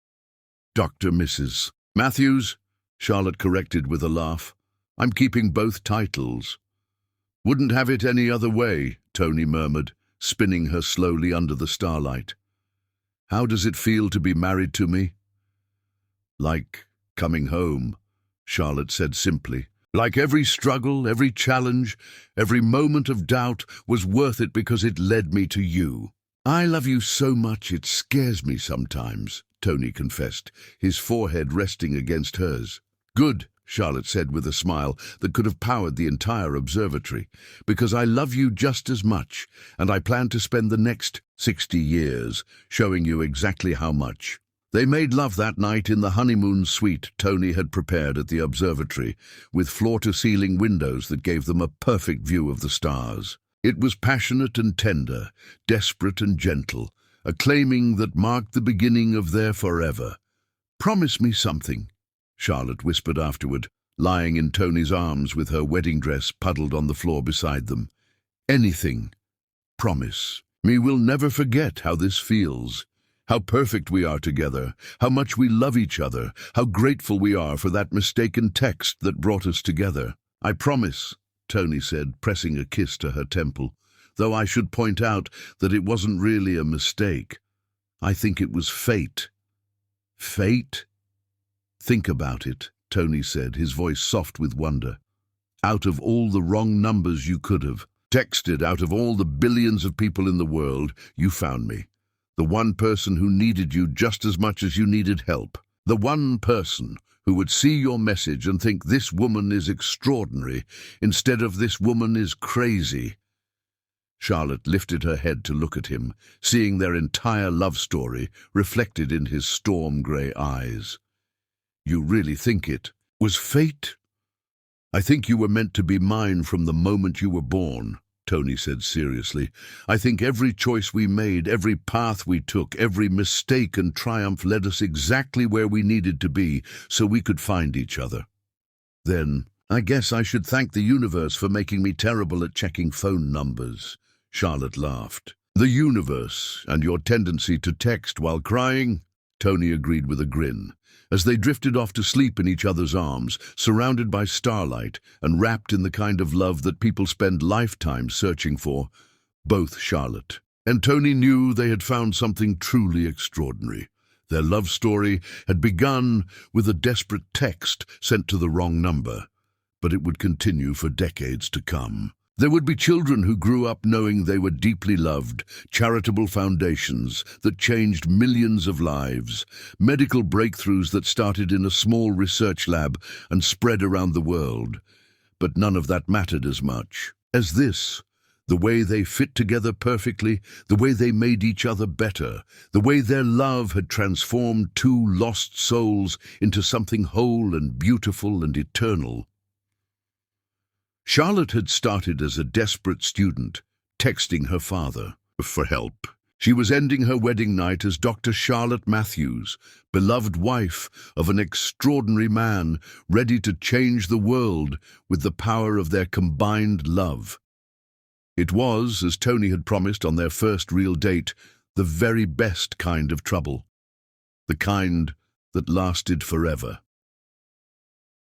"Dr. Mrs. Matthews," Charlotte corrected with a laugh. "I'm keeping both titles." "Wouldn't have it any other way," Tony murmured, spinning her slowly under the starlight. "How does it feel to be married to me?" "Like coming home," Charlotte said simply. "Like every struggle, every challenge, every moment of doubt was worth it because it led me to you." "I love you so much it scares me sometimes," Tony confessed, his forehead resting against hers. "Good," Charlotte said with a smile that could have powered the entire observatory, "because I love you just as much, and I plan to spend the next 60 years showing you exactly how much." They made love that night in the honeymoon suite Tony had prepared at the observatory, with floor-to-ceiling windows that gave them a perfect view of the stars. It was passionate and tender, desperate and gentle, a claiming that marked the beginning of their forever. "Promise me something," Charlotte whispered afterward, lying in Tony's arms with her wedding dress puddled on the floor beside them. "Anything. Promise me we'll never forget how this feels. How perfect we are together, how much we love each other, how grateful we are for that mistaken text that brought us together." "I promise," Tony said, pressing a kiss to her temple, "though I should point out that it wasn't really a mistake. I think it was fate." "Fate?" "Think about it," Tony said, his voice soft with wonder. "Out of all the wrong numbers you could have texted, out of all the billions of people in the world, you found me. The one person who needed you just as much as you needed help. The one person who would see your message and think this woman is extraordinary instead of this woman is crazy." Charlotte lifted her head to look at him, seeing their entire love story reflected in his storm-grey eyes. "You really think it was fate?" "I think you were meant to be mine from the moment you were born," Tony said seriously. "I think every choice we made, every path we took, every mistake and triumph led us exactly where we needed to be so we could find each other." "Then I guess I should thank the universe for making me terrible at checking phone numbers," Charlotte laughed. "The universe and your tendency to text while crying," Tony agreed with a grin, as they drifted off to sleep in each other's arms, surrounded by starlight and wrapped in the kind of love that people spend lifetimes searching for. Both Charlotte and Tony knew they had found something truly extraordinary. Their love story had begun with a desperate text sent to the wrong number, but it would continue for decades to come. There would be children who grew up knowing they were deeply loved, charitable foundations that changed millions of lives, medical breakthroughs that started in a small research lab and spread around the world. But none of that mattered as much as this, the way they fit together perfectly, the way they made each other better, the way their love had transformed two lost souls into something whole and beautiful and eternal. Charlotte had started as a desperate student, texting her father for help. She was ending her wedding night as Dr. Charlotte Matthews, beloved wife of an extraordinary man, ready to change the world with the power of their combined love. It was, as Tony had promised on their first real date, the very best kind of trouble. The kind that lasted forever.